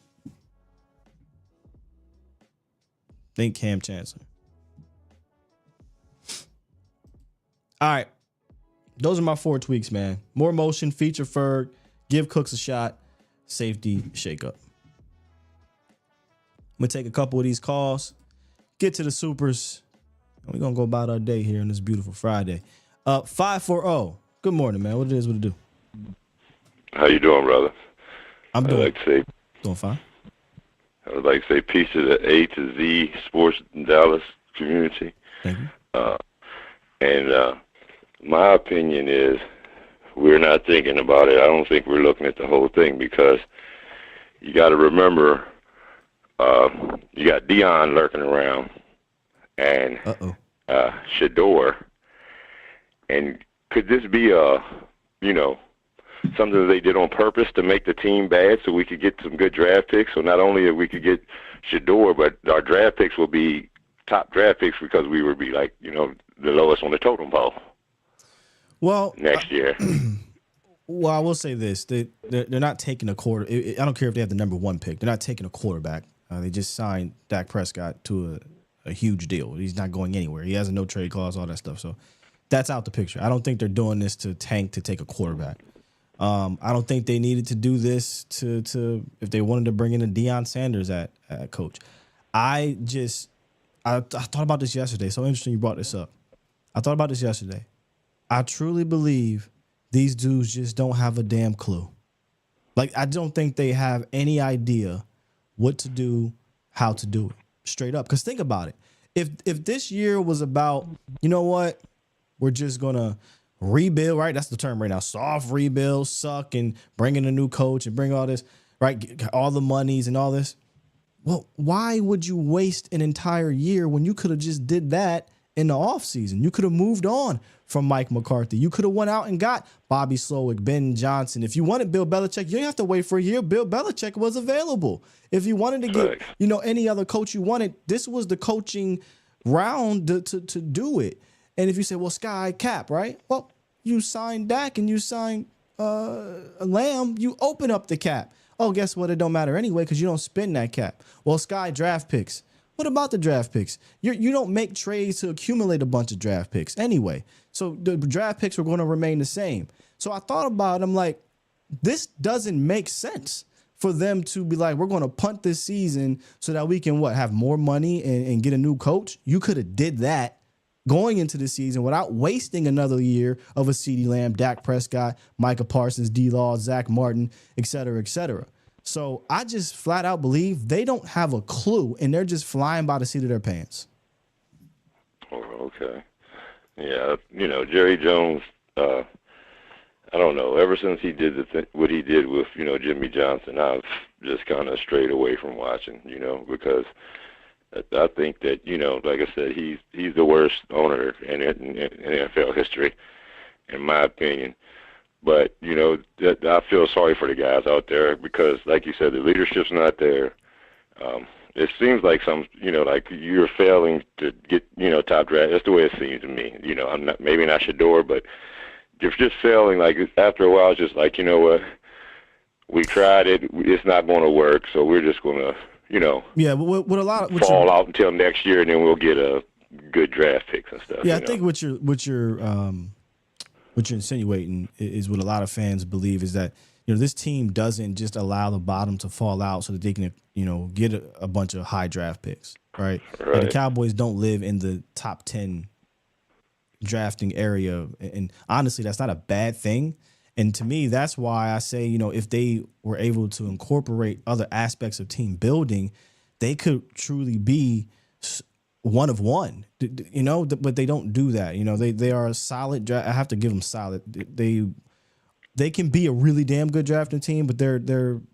S4: Think Cam Chancellor. All right. Those are my 4 tweaks, man. More motion, feature Ferg, give Cooks a shot, safety, shake up. I'm going to take a couple of these calls. get to the supers. We're going to go about our day here on this beautiful Friday. 540. Good morning, man. What it is, what it do?
S11: How you doing, brother?
S4: I'm doing,
S11: like to say,
S4: doing fine.
S11: I would like to say peace to the A to Z sports Dallas community.
S4: Thank you.
S11: My opinion is we're not thinking about it. I don't think we're looking at the whole thing because you got to remember you got Dion lurking around and Shador. And could this be something that they did on purpose to make the team bad so we could get some good draft picks? So not only that we could get Shador, but our draft picks will be top draft picks because we would be like, the lowest on the totem pole.
S4: Well,
S11: next year.
S4: Well, I will say this. They're not taking a quarter. I don't care if they have the number 1 pick. They're not taking a quarterback. They just signed Dak Prescott to a huge deal. He's not going anywhere. He has a no-trade clause, all that stuff. So that's out the picture. I don't think they're doing this to tank to take a quarterback. I don't think they needed to do this to if they wanted to bring in a Deion Sanders at coach. I thought about this yesterday. So interesting you brought this up. I thought about this yesterday. I truly believe these dudes just don't have a damn clue. Like, I don't think they have any idea what to do, how to do it. Straight up. Because think about it. If this year was about, you know what, we're just going to rebuild, right? That's the term right now. Soft rebuild, suck, and bring in a new coach and bring all this, right? Get all the monies and all this. Well, why would you waste an entire year when you could have just did that in the offseason? You could have moved on from Mike McCarthy. You could have went out and got Bobby Slowick, Ben Johnson. If you wanted Bill Belichick, you didn't have to wait for a year. Bill Belichick was available. If you wanted to get, any other coach you wanted, this was the coaching round to do it. And if you say, well, Sky Cap, right? Well, you signed Dak and you signed Lamb. You open up the cap. Oh, guess what? It don't matter anyway because you don't spend that cap. Well, Sky draft picks. What about the draft picks? You don't make trades to accumulate a bunch of draft picks anyway. So the draft picks are going to remain the same. So I thought about it. I'm like, this doesn't make sense for them to be like, we're going to punt this season so that we can, have more money and get a new coach? You could have did that going into the season without wasting another year of a CeeDee Lamb, Dak Prescott, Micah Parsons, D-Law, Zach Martin, et cetera, et cetera. So I just flat out believe they don't have a clue, and they're just flying by the seat of their pants.
S11: Oh, okay. Yeah, Jerry Jones, I don't know. Ever since he did what he did with, Jimmy Johnson, I've just kind of strayed away from watching, because I think that, like I said, he's the worst owner in NFL history, in my opinion. But, I feel sorry for the guys out there because, like you said, the leadership's not there. It seems like like you're failing to get, top draft. That's the way it seems to me. I'm not, maybe not Shador, but you're just failing. Like, after a while, it's just like, you know what, we tried it. It's not going to work, so we're just going to,
S4: yeah, but what a lot of
S11: fall out until next year, and then we'll get a good draft picks and stuff.
S4: Yeah, I think what you're insinuating is what a lot of fans believe is that, this team doesn't just allow the bottom to fall out so that they can, get a bunch of high draft picks, right? Like the Cowboys don't live in the top 10 drafting area. And honestly, that's not a bad thing. And to me, that's why I say, if they were able to incorporate other aspects of team building, they could truly be one of one, but they don't do that. They are a solid draft. I have to give them solid. They can be a really damn good drafting team, but they're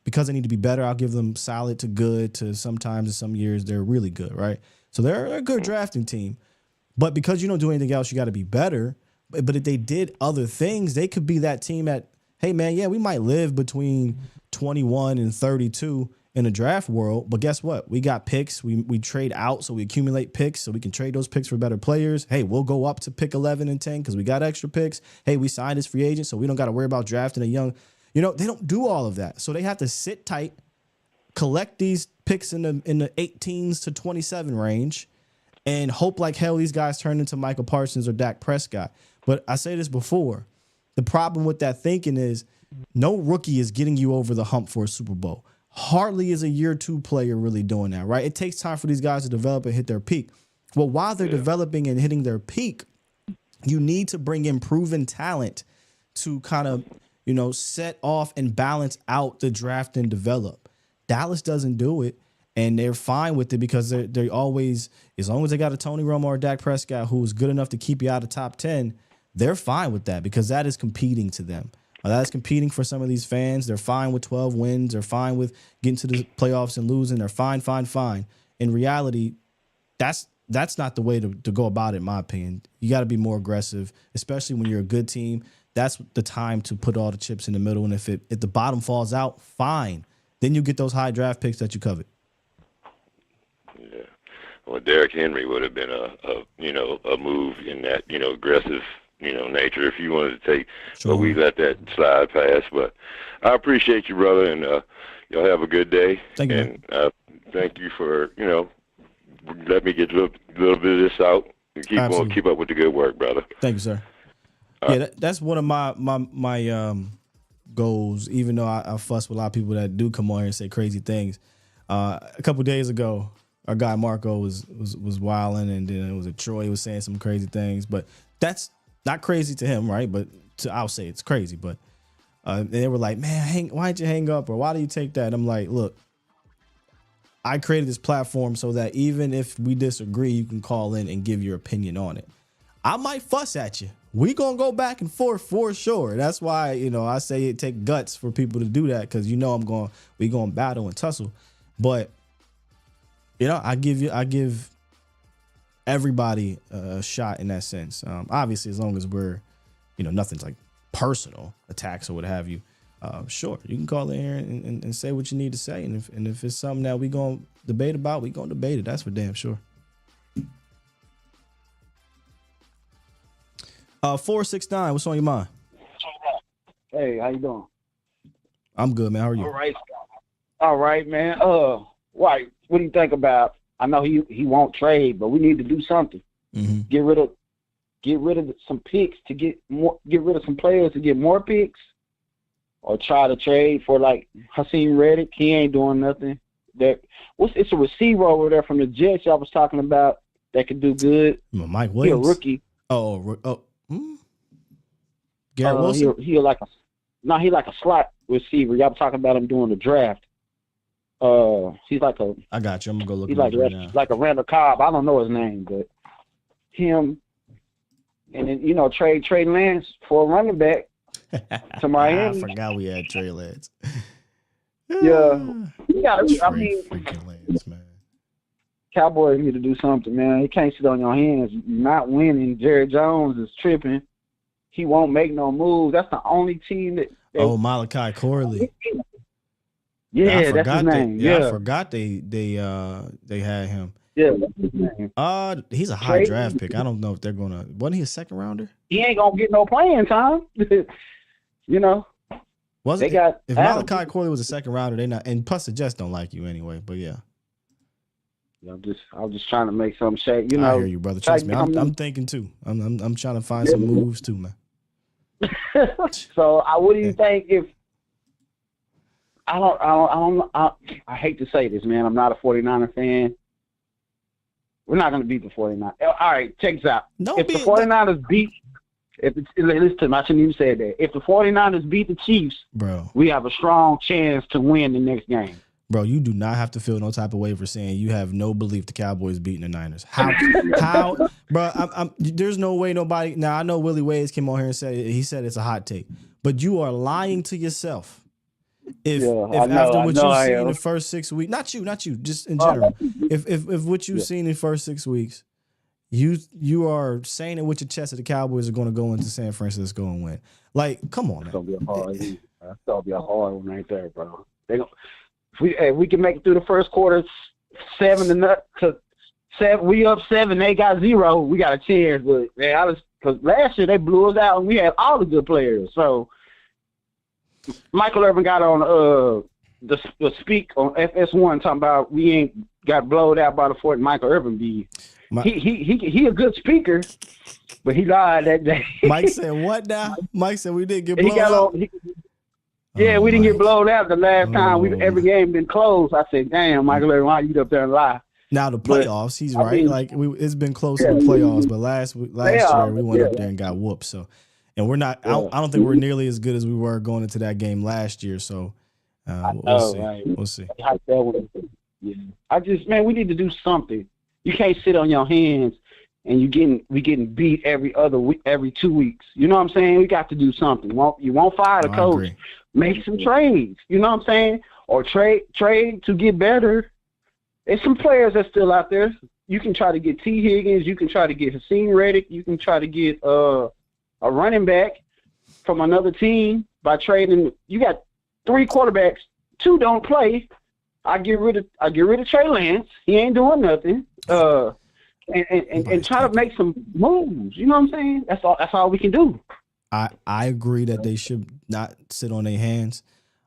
S4: because they need to be better. I'll give them solid to good to sometimes in some years they're really good, right? So they're a good drafting team, but because you don't do anything else, you got to be better. But if they did other things, they could be that team that, hey man, yeah, we might live between 21 and 32 in the draft world, but guess what? We got picks. We trade out, so we accumulate picks, so we can trade those picks for better players. Hey, we'll go up to pick 11 and 10 because we got extra picks. Hey, we signed as free agents, so we don't got to worry about drafting a young. They don't do all of that, so they have to sit tight, collect these picks in the 18s to 27 range, and hope like hell these guys turn into Michael Parsons or Dak Prescott. But I say this before, the problem with that thinking is no rookie is getting you over the hump for a Super Bowl. hardly is a year 2 player really doing that, right? It takes time for these guys to develop and hit their peak. Well, while they're developing and hitting their peak, you need to bring in proven talent to kind of, set off and balance out the draft and develop. Dallas doesn't do it, and they're fine with it because they always, as long as they got a Tony Romo or Dak Prescott who is good enough to keep you out of top 10, they're fine with that because that is competing to them. That is competing for some of these fans. They're fine with 12 wins. They're fine with getting to the playoffs and losing. They're fine. In reality, that's not the way to go about it, in my opinion. You got to be more aggressive, especially when you're a good team. That's the time to put all the chips in the middle. And if the bottom falls out, fine. Then you get those high draft picks that you covet.
S11: Yeah. Well, Derrick Henry would have been a move in that, aggressive, nature if you wanted to take. Sure. But we let that slide pass. But I appreciate you, brother, and y'all have a good day.
S4: Thank you.
S11: And thank you for, let me get a little bit of this out and keep up with the good work, brother.
S4: Thank you, sir. That's one of my goals, even though I fuss with a lot of people that do come on here and say crazy things. A couple of days ago, our guy Marco was wilding, and then it was Troy was saying some crazy things, but that's not crazy to him, right? But I'll say it's crazy. But they were like, man, why'd you hang up, or why do you take that? And I'm like, look, I created this platform so that even if we disagree, you can call in and give your opinion on it. I might fuss at you. We gonna go back and forth for sure. That's why, I say it take guts for people to do that, because we gonna battle and tussle. But I give everybody a shot in that sense. Obviously, as long as we're, nothing's like personal attacks or what have you. Sure, you can call in here and say what you need to say, and if it's something that we gonna debate about, we gonna debate it. That's for damn sure. 469, what's on your mind?
S12: Hey, how you doing?
S4: I'm good, man. How are you?
S12: All right, man. White, what do you think about? I know he won't trade, but we need to do something.
S4: Mm-hmm.
S12: Get rid of some picks to get rid of some players to get more picks, or try to trade for like Hassan Reddick. He ain't doing nothing. It's a receiver over there from the Jets I was talking about that could do good.
S4: Mike Williams.
S12: He a rookie.
S4: Garrett Wilson.
S12: He like a slot receiver. Y'all was talking about him doing the draft. He's like a.
S4: I got you. I'm gonna go look.
S12: He's
S4: like
S12: right now. Like a Randall Cobb. I don't know his name, but him. And then trade Lance for a running back to Miami.
S4: I forgot we had Trey Lance.
S12: Yeah. I mean,
S4: freaking Lance, man.
S12: Cowboys need to do something, man. You can't sit on your hands. You're not winning. Jerry Jones is tripping. He won't make no moves. That's the only team that.
S4: Malachi Corley.
S12: Yeah, that's his name.
S4: I forgot they had him.
S12: Yeah, that's his name.
S4: He's a high draft pick. I don't know if they're gonna. Wasn't he a second rounder?
S12: He ain't gonna get no playing time.
S4: Wasn't
S12: they got
S4: if Malachi Corley was a second rounder, they not. And plus, the Jets don't like you anyway. But yeah.
S12: I'm just trying to make some shake.
S4: I hear you, brother. Trust me, I'm thinking too. I'm trying to find some moves too, man.
S12: So, what do you think if? I hate to say this, man. I'm not a 49er fan. We're not going to beat the 49ers. All right, check this out. If the 49ers beat, listen, I shouldn't even say that. If the 49ers beat the Chiefs,
S4: bro,
S12: we have a strong chance to win the next game.
S4: Bro, you do not have to feel no type of way for saying you have no belief the Cowboys beating the Niners. How, bro? There's no way nobody. Now I know Willie Ways came on here and said it's a hot take, but you are lying to yourself. If after what you've seen in the first 6 weeks, not you, just in general. If what you've seen in the first 6 weeks, you are saying it with your chest that the Cowboys are going to go into San Francisco and win. Like, come on, man.
S12: That's gonna be a hard one right there, bro. If we can make it through the first quarter, 7-7, we up 7, they got 0. We got a chance, but man, because last year they blew us out and we had all the good players. So Michael Irvin got on the speak on FS1 talking about we ain't got blowed out by the Fort Michael Irvin be. He a good speaker, but he lied that day.
S4: Mike said what now? Mike said we didn't get blown out.
S12: Yeah, we didn't get blown out the last time. Every game been closed. I said, damn, Michael Irvin, why you up there and lie?
S4: Now the playoffs, he's right. It's been close in the playoffs, but last year we went up there and got whooped. So, and we're not. I don't think we're nearly as good as we were going into that game last year. So, we'll see. Right. We'll see.
S12: Man, we need to do something. You can't sit on your hands and we getting beat every other week, every 2 weeks. You know what I'm saying? We got to do something. You won't fire the coach.
S4: Agree.
S12: Make some trades. You know what I'm saying? Or trade to get better. There's some players that's still out there. You can try to get T. Higgins. You can try to get Hassan Reddick. You can try to get a running back from another team by trading. You got 3 quarterbacks. 2 don't play. I get rid of Trey Lance. He ain't doing nothing. And try to make some moves. You know what I'm saying? That's all we can do.
S4: I agree that they should not sit on their hands.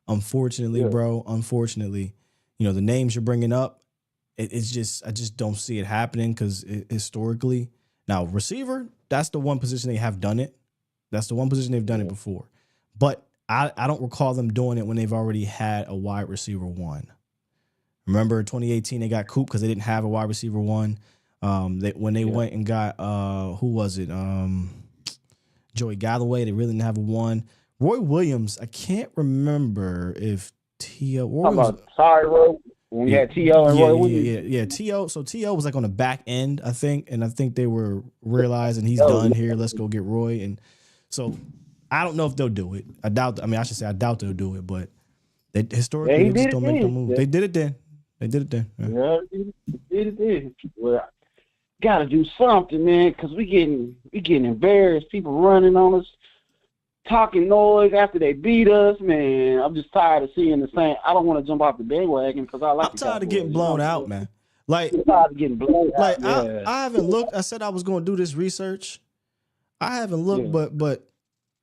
S4: Unfortunately, bro. Unfortunately, the names you're bringing up, it's just I just don't see it happening because historically, now receiver, that's the one position they have done it. That's the one position they've done it before. But I don't recall them doing it when they've already had a wide receiver 1. Remember 2018 they got Coop because they didn't have a wide receiver 1. When they went and got who was it? Joey Galloway. They really didn't have a 1. Roy Williams. I can't remember if T.O.
S12: Sorry, Roy. When we had T.O. and Roy Williams.
S4: Yeah. T.O. So T.O. was like on the back end, I think, and I think they were realizing he's done here. Let's go get Roy. And so I don't know if they'll do it. I doubt they'll do it, but they historically just don't make the move. Yeah. They did it then. Yeah, they did
S12: it then. Well, gotta do something, man, because we getting embarrassed. People running on us, talking noise after they beat us, man. I'm just tired of seeing the same. I don't want to jump off the bandwagon because I'm
S4: tired of getting blown out, man. Like,
S12: I'm tired of getting blown out.
S4: I haven't looked. I said I was going to do this research. I haven't looked, but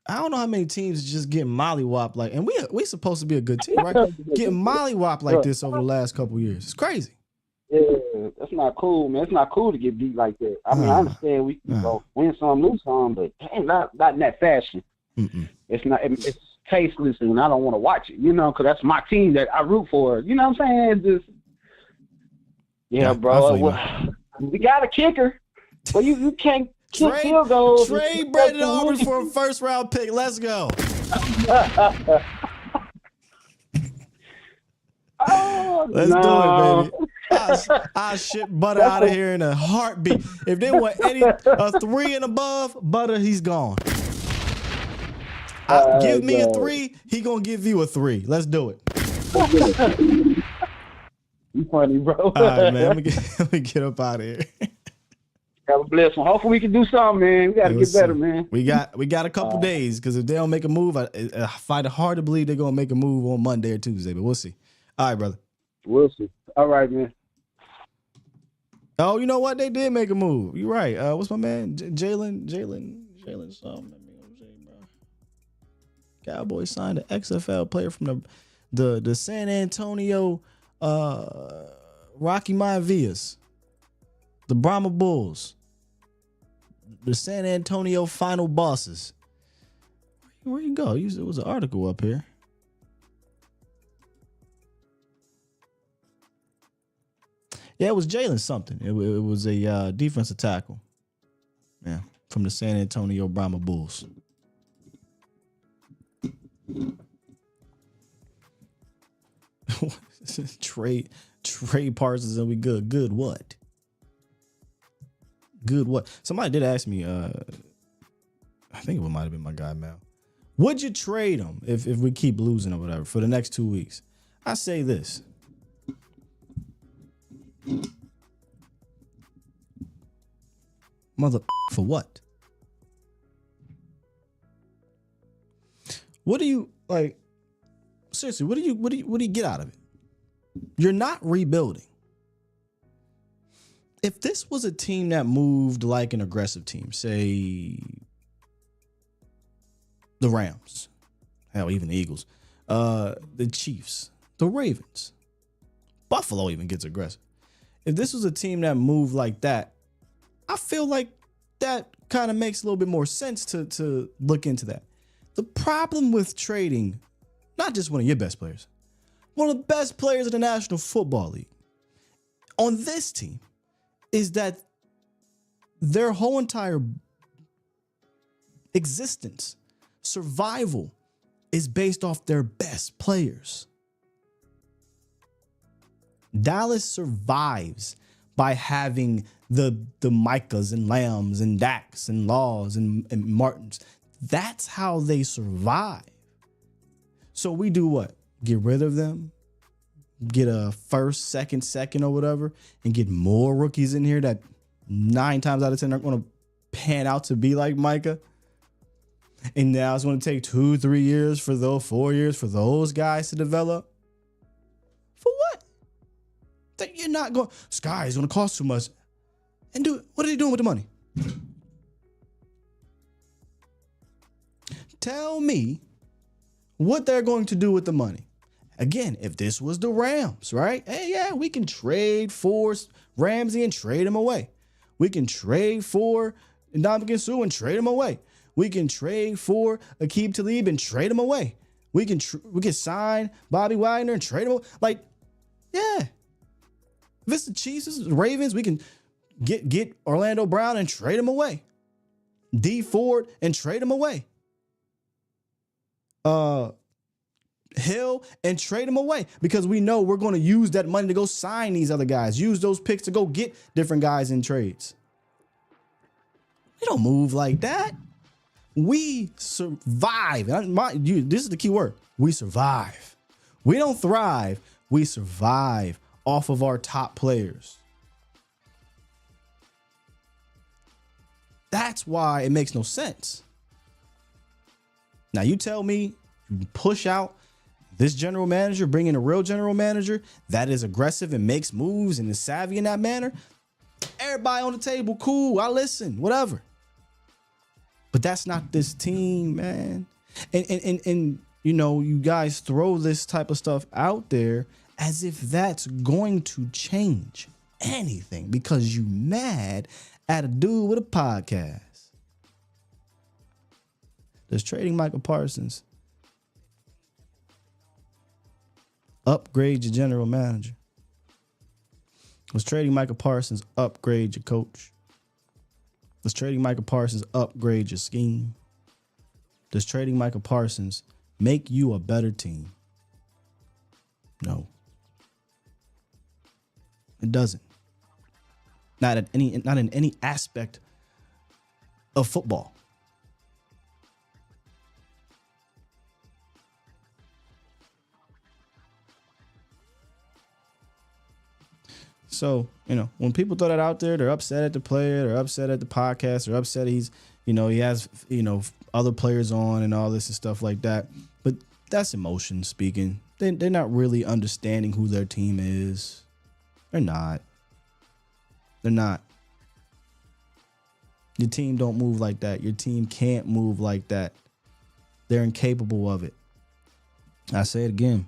S4: I don't know how many teams just getting mollywopped like, and we supposed to be a good team, right? Getting mollywopped like this over the last couple of years. It's crazy.
S12: Yeah, that's not cool, man. It's not cool to get beat like that. I mean, I understand we can go win some, lose some, but not in that fashion.
S4: Mm-mm.
S12: It's not. It's tasteless, and I don't want to watch it. Because that's my team that I root for. You know what I'm saying? It's just, bro. We got a kicker, but you can't kick field goals.
S4: Trade Brandon Aubrey for a first-round pick. Let's go. Let's do it, baby. I ship Butter out of here in a heartbeat. If they want a 3 and above, Butter, he's gone. Give me a 3, he gonna give you a 3. Let's do it.
S12: You funny, bro.
S4: All right, man. Let me get up out of here.
S12: Have a blessed one. Hopefully we can do something, man. We gotta get better, man.
S4: We got a couple days because if they don't make a move, I find it hard to believe they're gonna make a move on Monday or Tuesday, but we'll see. All right, brother.
S12: We'll see. All right, man.
S4: Oh, you know what? They did make a move. You're right. What's my man? Jalen something. Cowboys signed an XFL player from the San Antonio Rocky Mayavias, the Brahma Bulls, the San Antonio Final Bosses. Where you go? There was an article up here. Yeah, it was Jalen something. It was a defensive tackle. Yeah, from the San Antonio Brahma Bulls. Trade Parsons and we good. Good what? Good what? Somebody did ask me, I think it might have been my guy Mel. Would you trade him if we keep losing or whatever for the next 2 weeks? I say this. Mother for what? What do you like? Seriously, what do you get out of it? You're not rebuilding. If this was a team that moved like an aggressive team, say the Rams, hell, even the Eagles, the Chiefs, the Ravens, Buffalo even gets aggressive. If this was a team that moved like that, I feel like that kind of makes a little bit more sense to look into that. The problem with trading not just one of your best players, one of the best players in the National Football League, on this team, is that their whole entire existence, survival, is based off their best players. Dallas survives by having the Micahs and Lambs and Dax and Laws and Martins. That's how they survive. So we do what? Get rid of them, get a first, second, or whatever, and get more rookies in here that 9 times out of 10 are going to pan out to be like Micah. And now it's going to take 2-3 years for those 4 years for those guys to develop. For what? That you're not going. Sky is going to cost too much. And what are they doing with the money? Tell me what they're going to do with the money. Again, if this was the Rams, right? Hey, yeah, we can trade for Ramsey and trade him away. We can trade for Ndamukong Suh and trade him away. We can trade for Aqib Talib and trade him away. We can sign Bobby Wagner and trade him away. Like, yeah. If it's the Chiefs, this is the Ravens, we can get Orlando Brown and trade him away. D Ford and trade him away. Hill and trade him away, because we know we're going to use that money to go sign these other guys, use those picks to go get different guys in trades. We don't move like that. We survive. This is the key word. We survive. We don't thrive. We survive off of our top players. That's why it makes no sense. Now you tell me, you push out this general manager, bring in a real general manager that is aggressive and makes moves and is savvy in that manner. Everybody on the table, cool, I listen, whatever. But that's not this team, man. And you know, you guys throw this type of stuff out there as if that's going to change anything because you mad at a dude with a podcast. Does trading Michael Parsons upgrade your general manager? Was trading Michael Parsons upgrade your coach? Does trading Michael Parsons upgrade your scheme? Does trading Michael Parsons make you a better team? No. It doesn't. Not in any aspect of football. So, you know, when people throw that out there, they're upset at the player, they're upset at the podcast, they're upset he has, other players on and all this and stuff like that. But that's emotion speaking. They're not really understanding who their team is. They're not. They're not. Your team don't move like that. Your team can't move like that. They're incapable of it. I say it again.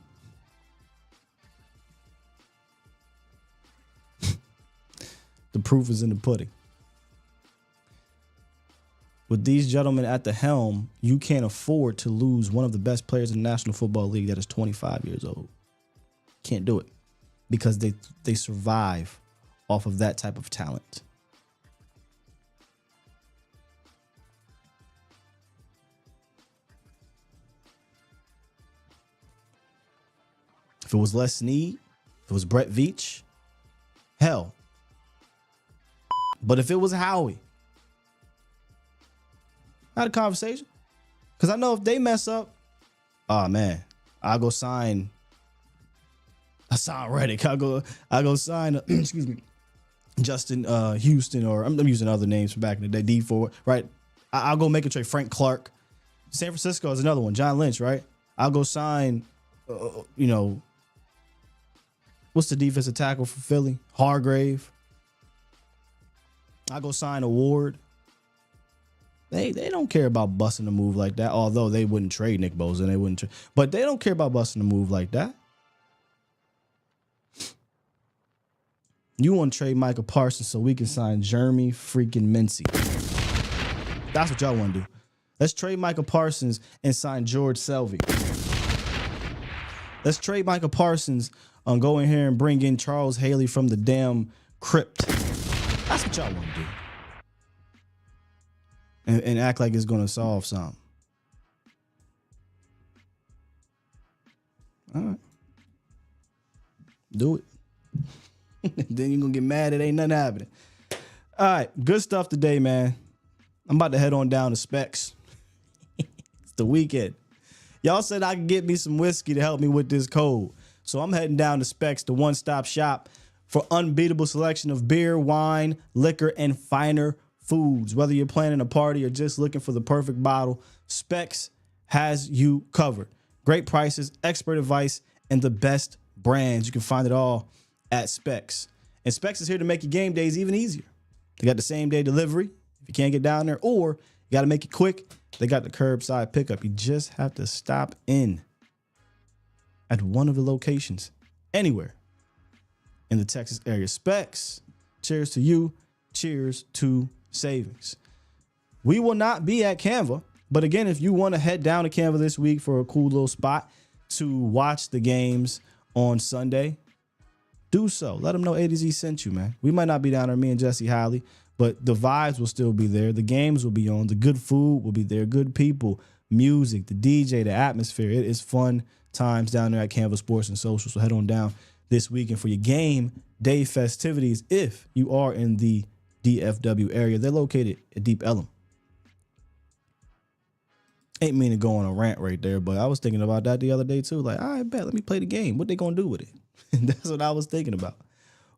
S4: The proof is in the pudding. With these gentlemen at the helm, you can't afford to lose one of the best players in the National Football League that is 25 years old. Can't do it because they survive off of that type of talent. If it was Les Snead, if it was Brett Veach, hell. But if it was Howie, I had a conversation. Because I know if they mess up, oh man, I'll go sign Hassan Reddick. I'll go sign excuse me, Justin Houston, or I'm using other names from back in the day, D forward, right? I'll go make a trade. Frank Clark. San Francisco is another one. John Lynch, right? I'll go sign what's the defensive tackle for Philly? Hargrave. I go sign a Ward. They don't care about busting a move like that. Although they wouldn't trade Nick Bosa, but they don't care about busting a move like that. You want to trade Michael Parsons so we can sign Jeremy freaking Mincy. That's what y'all want to do. Let's trade Michael Parsons and sign George Selvey. Let's trade Micah Parsons and go in here and bring in Charles Haley from the damn crypt. That's what y'all want to do. And act like it's going to solve something. All right. Do it. Then you're going to get mad it ain't nothing happening. All right. Good stuff today, man. I'm about to head on down to Specs. It's the weekend. Y'all said I could get me some whiskey to help me with this cold. So I'm heading down to Specs, the one-stop shop for unbeatable selection of beer, wine, liquor, and finer foods. Whether you're planning a party or just looking for the perfect bottle, Specs has you covered. Great prices, expert advice, and the best brands. You can find it all at Specs. And Specs is here to make your game days even easier. They got the same-day delivery if you can't get down there, or you got to make it quick. They got the curbside pickup. You just have to stop in at one of the locations anywhere in the Texas area. Specs, cheers to you. Cheers to savings. We will not be at Canva, but again, if you want to head down to Canva this week for a cool little spot to watch the games on Sunday, do so. Let them know A to Z sent you, man. We might not be down there, me and Jesse Holly, but the vibes will still be there. The games will be on. The good food will be there. Good people, music, the DJ, the atmosphere. It is fun times down there at Canva Sports and Social. So head on down this weekend for your game day festivities if you are in the DFW area. They're located at Deep Ellum. Ain't mean to go on a rant right there, but I was thinking about that the other day too. Like, all right, bet, let me play the game. What they gonna do with it? That's what I was thinking about.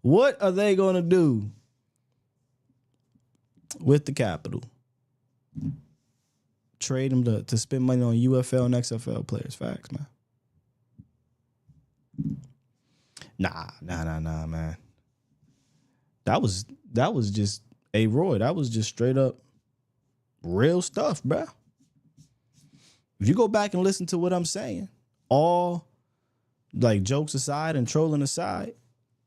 S4: What are they gonna do with the capital? Trade them to spend money on UFL and XFL players. Facts, man. Nah, man. That was just Roy. That was just straight up real stuff, bruh. If you go back and listen to what I'm saying, all like jokes aside and trolling aside,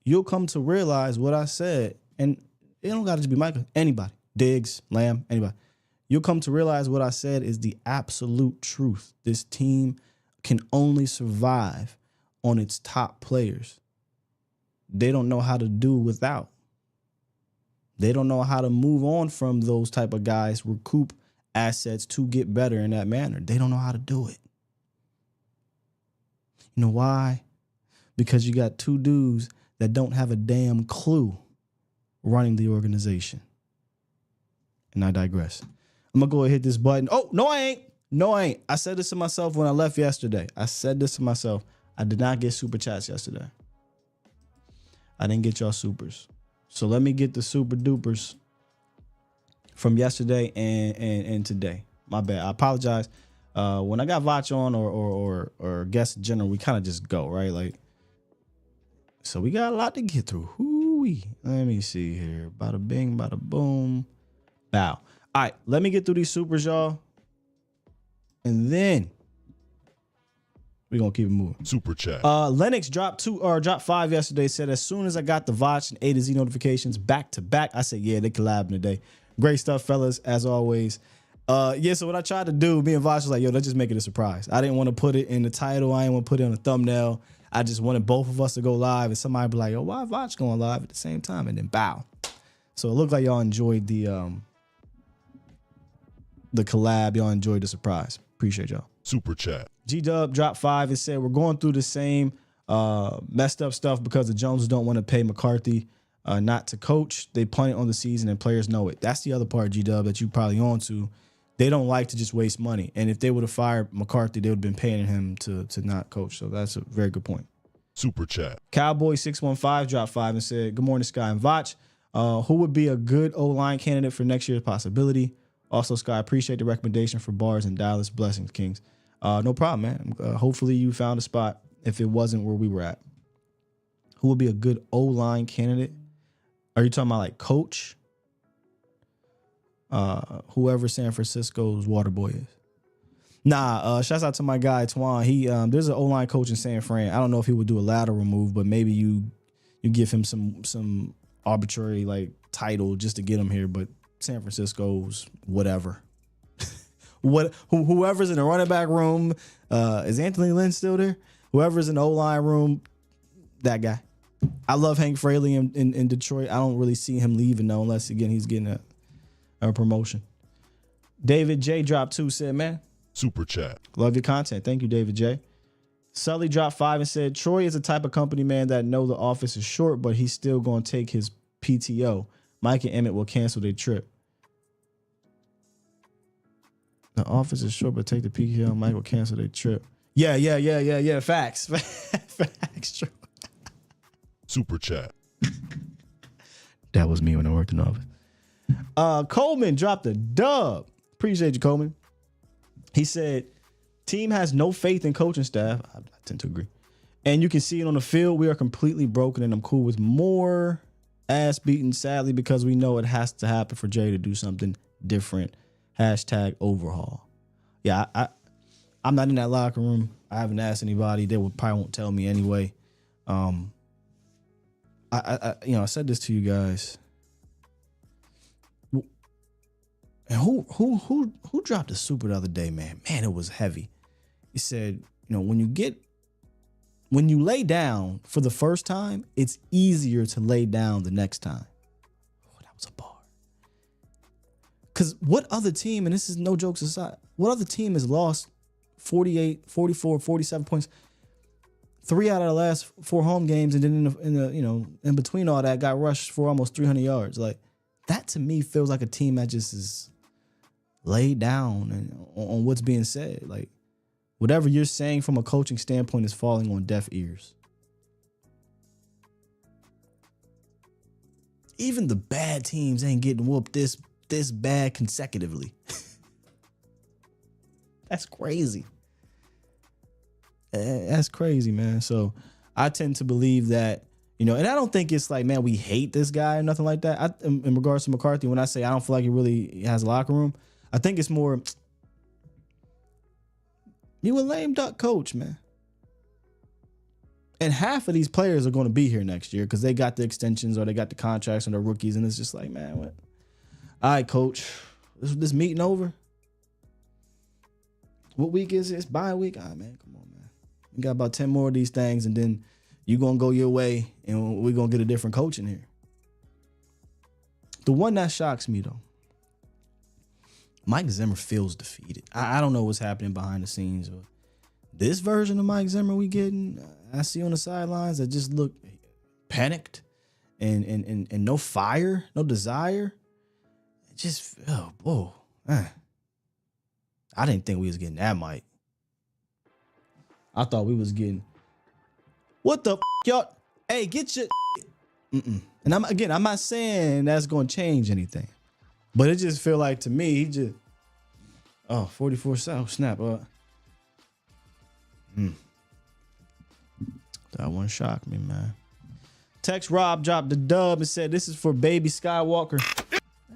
S4: you'll come to realize what I said. And it don't got to just be Michael. Anybody. Diggs, Lamb, anybody. You'll come to realize what I said is the absolute truth. This team can only survive on its top players. They don't know how to do without. They don't know how to move on from those type of guys, recoup assets to get better in that manner. They don't know how to do it. You know why? Because you got two dudes that don't have a damn clue running the organization. And I digress. I'm going to go ahead and hit this button. Oh, no, I ain't. No, I ain't. I said this to myself when I left yesterday. I did not get super chats yesterday. I didn't get y'all supers. So let me get the super dupers from yesterday and today. My bad. I apologize. When I got Vach on or guests in general, we kind of just go, right? Like, so we got a lot to get through. Hoo-wee. Let me see here. Bada bing, bada boom. Bow. All right, let me get through these supers, y'all. And then we're going to keep it moving.
S2: Super chat.
S4: Lennox dropped 5 yesterday. Said, as soon as I got the Vach and A to Z notifications back to back, I said, yeah, they collabing today. Great stuff, fellas, as always. So what I tried to do, me and Vach was like, yo, let's just make it a surprise. I didn't want to put it in the title. I didn't want to put it on the thumbnail. I just wanted both of us to go live. And somebody be like, yo, why Vach going live at the same time? And then bow. So it looked like y'all enjoyed the collab. Y'all enjoyed the surprise. Appreciate y'all.
S2: Super chat.
S4: G-Dub dropped 5 and said, we're going through the same messed up stuff because the Joneses don't want to pay McCarthy not to coach. They punt it on the season and players know it. That's the other part, G-Dub, that you probably on to. They don't like to just waste money. And if they would have fired McCarthy, they would have been paying him to not coach. So that's a very good point.
S2: Super chat.
S4: Cowboy 615 dropped 5 and said, good morning, Sky and Vach. Who would be a good O-line candidate for next year's possibility? Also, Sky, appreciate the recommendation for Bars in Dallas. Blessings, Kings. No problem, man. Hopefully you found a spot if it wasn't where we were at. Who would be a good O-line candidate? Are you talking about like coach? Whoever San Francisco's water boy is. Nah, shouts out to my guy, Twan. He there's an O-line coach in San Fran. I don't know if he would do a lateral move, but maybe you give him some arbitrary like title just to get him here. But San Francisco's whatever. Whoever's in the running back room, is Anthony Lynn still there? Whoever's in the O-line room, that guy. I love Hank Fraley in Detroit. I don't really see him leaving though, unless again he's getting a promotion. David J dropped 2, said, man,
S2: Super chat.
S4: love your content. Thank you, David J. Sully dropped 5 and said, Troy is the type of company man that know the office is short, but he's still going to take his PTO. Mike and Emmett will cancel their trip. The office is short, but take the PTO. Mike will cancel their trip. Yeah. Facts. Facts. True.
S2: Super chat.
S4: That was me when I worked in the office. Coleman dropped a dub. Appreciate you, Coleman. He said, team has no faith in coaching staff. I tend to agree. And you can see it on the field. We are completely broken, and I'm cool with more ass beating, sadly, because we know it has to happen for Jay to do something different. # overhaul. Yeah, I'm not in that locker room. I haven't asked anybody. They probably won't tell me anyway. I said this to you guys. And who dropped the super the other day, man? Man, it was heavy. He said, when you lay down for the first time, it's easier to lay down the next time. Oh, that was a bar. Because what other team, and this is no jokes aside, what other team has lost 48, 44, 47 points? 3 out of the last 4 home games, and then in between all that, got rushed for almost 300 yards. Like, that to me feels like a team that just is laid down and on what's being said. Like, whatever you're saying from a coaching standpoint is falling on deaf ears. Even the bad teams ain't getting whooped this bad consecutively. That's crazy. That's crazy, man. So I tend to believe that, and I don't think it's like, man, we hate this guy or nothing like that. In regards to McCarthy, when I say I don't feel like he really has a locker room, I think it's more, you a lame duck coach, man. And half of these players are going to be here next year because they got the extensions or they got the contracts and they're rookies. And it's just like, man, what? All right, coach, this meeting over? What week is it? It's bye week? All right, man, come on, man. We got about 10 more of these things and then you're going to go your way and we're going to get a different coach in here. The one that shocks me, though, Mike Zimmer feels defeated. I don't know what's happening behind the scenes. Or this version of Mike Zimmer we getting, I see on the sidelines that just look panicked and no fire, no desire. It just, I didn't think we was getting that Mike. I thought we was getting, what the y'all? Hey, get your. And I'm not saying that's going to change anything. But it just feel like to me, he just, 44 South snap. That one shocked me, man. Tex Rob dropped the dub and said, this is for baby Skywalker.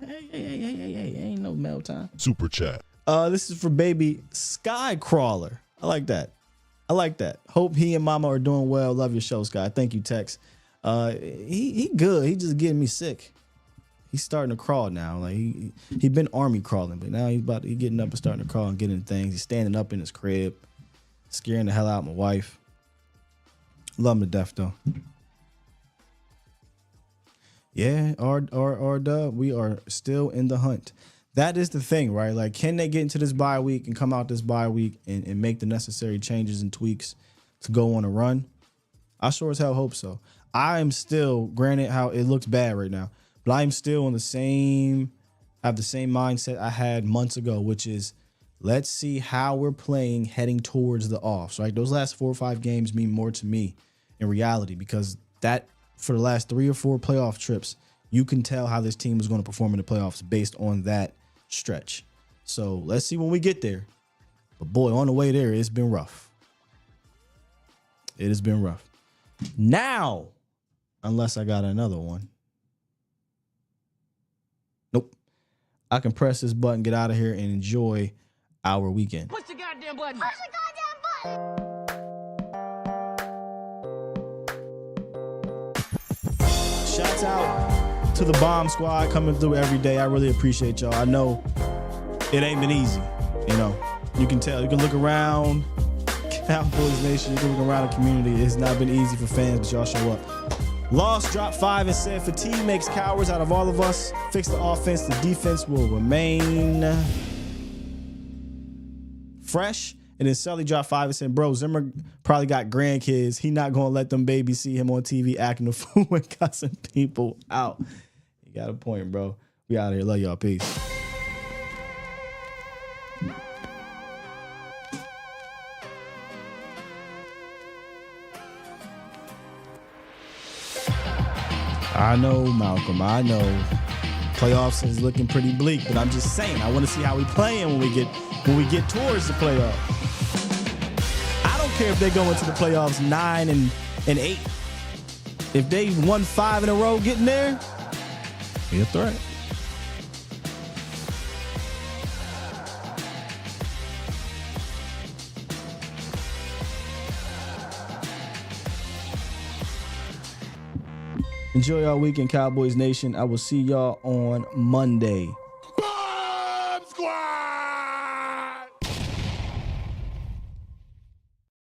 S4: Hey, ain't no mail time.
S2: Super chat.
S4: This is for baby Skycrawler. I like that. Hope he and mama are doing well. Love your show, Sky. Thank you, Tex. He good. He just getting me sick. He's starting to crawl now. Like he been army crawling, but now he's getting up and starting to crawl and getting things. He's standing up in his crib, scaring the hell out of my wife. Love him to death though. Yeah, our dub, we are still in the hunt. That is the thing, right? Like, can they get into this bye week and come out this bye week and make the necessary changes and tweaks to go on a run? I sure as hell hope so. I am still, granted how it looks bad right now, but I am still on the same mindset I had months ago, which is let's see how we're playing heading towards the offs, right? Those last 4 or 5 games mean more to me in reality because that for the last 3 or 4 playoff trips, you can tell how this team is going to perform in the playoffs based on that stretch. So let's see when we get there. But boy, on the way there, it's been rough. It has been rough. Now, unless I got another one. Nope. I can press this button, get out of here, and enjoy our weekend.
S3: Push the goddamn button. Push the goddamn button.
S4: Shouts out to the Bomb Squad coming through every day. I really appreciate y'all. I know it ain't been easy. You can tell. You can look around. Cowboys Nation, you're moving around the community. It's not been easy for fans, but y'all show up. Lost, dropped 5 and said fatigue makes cowards out of all of us. Fix the offense, the defense will remain fresh. And then Sully dropped 5 and said, bro, Zimmer probably got grandkids. He not going to let them babies see him on TV acting a fool and cussing people out. You got a point, bro. We out of here. Love y'all. Peace. I know, Malcolm. I know. Playoffs is looking pretty bleak, but I'm just saying I want to see how we playing when we get towards the playoffs. I don't care if they go into the playoffs 9 and 8. If they won 5 in a row getting there, be a threat. Enjoy y'all weekend, Cowboys Nation. I will see y'all on Monday.
S2: Bomb Squad!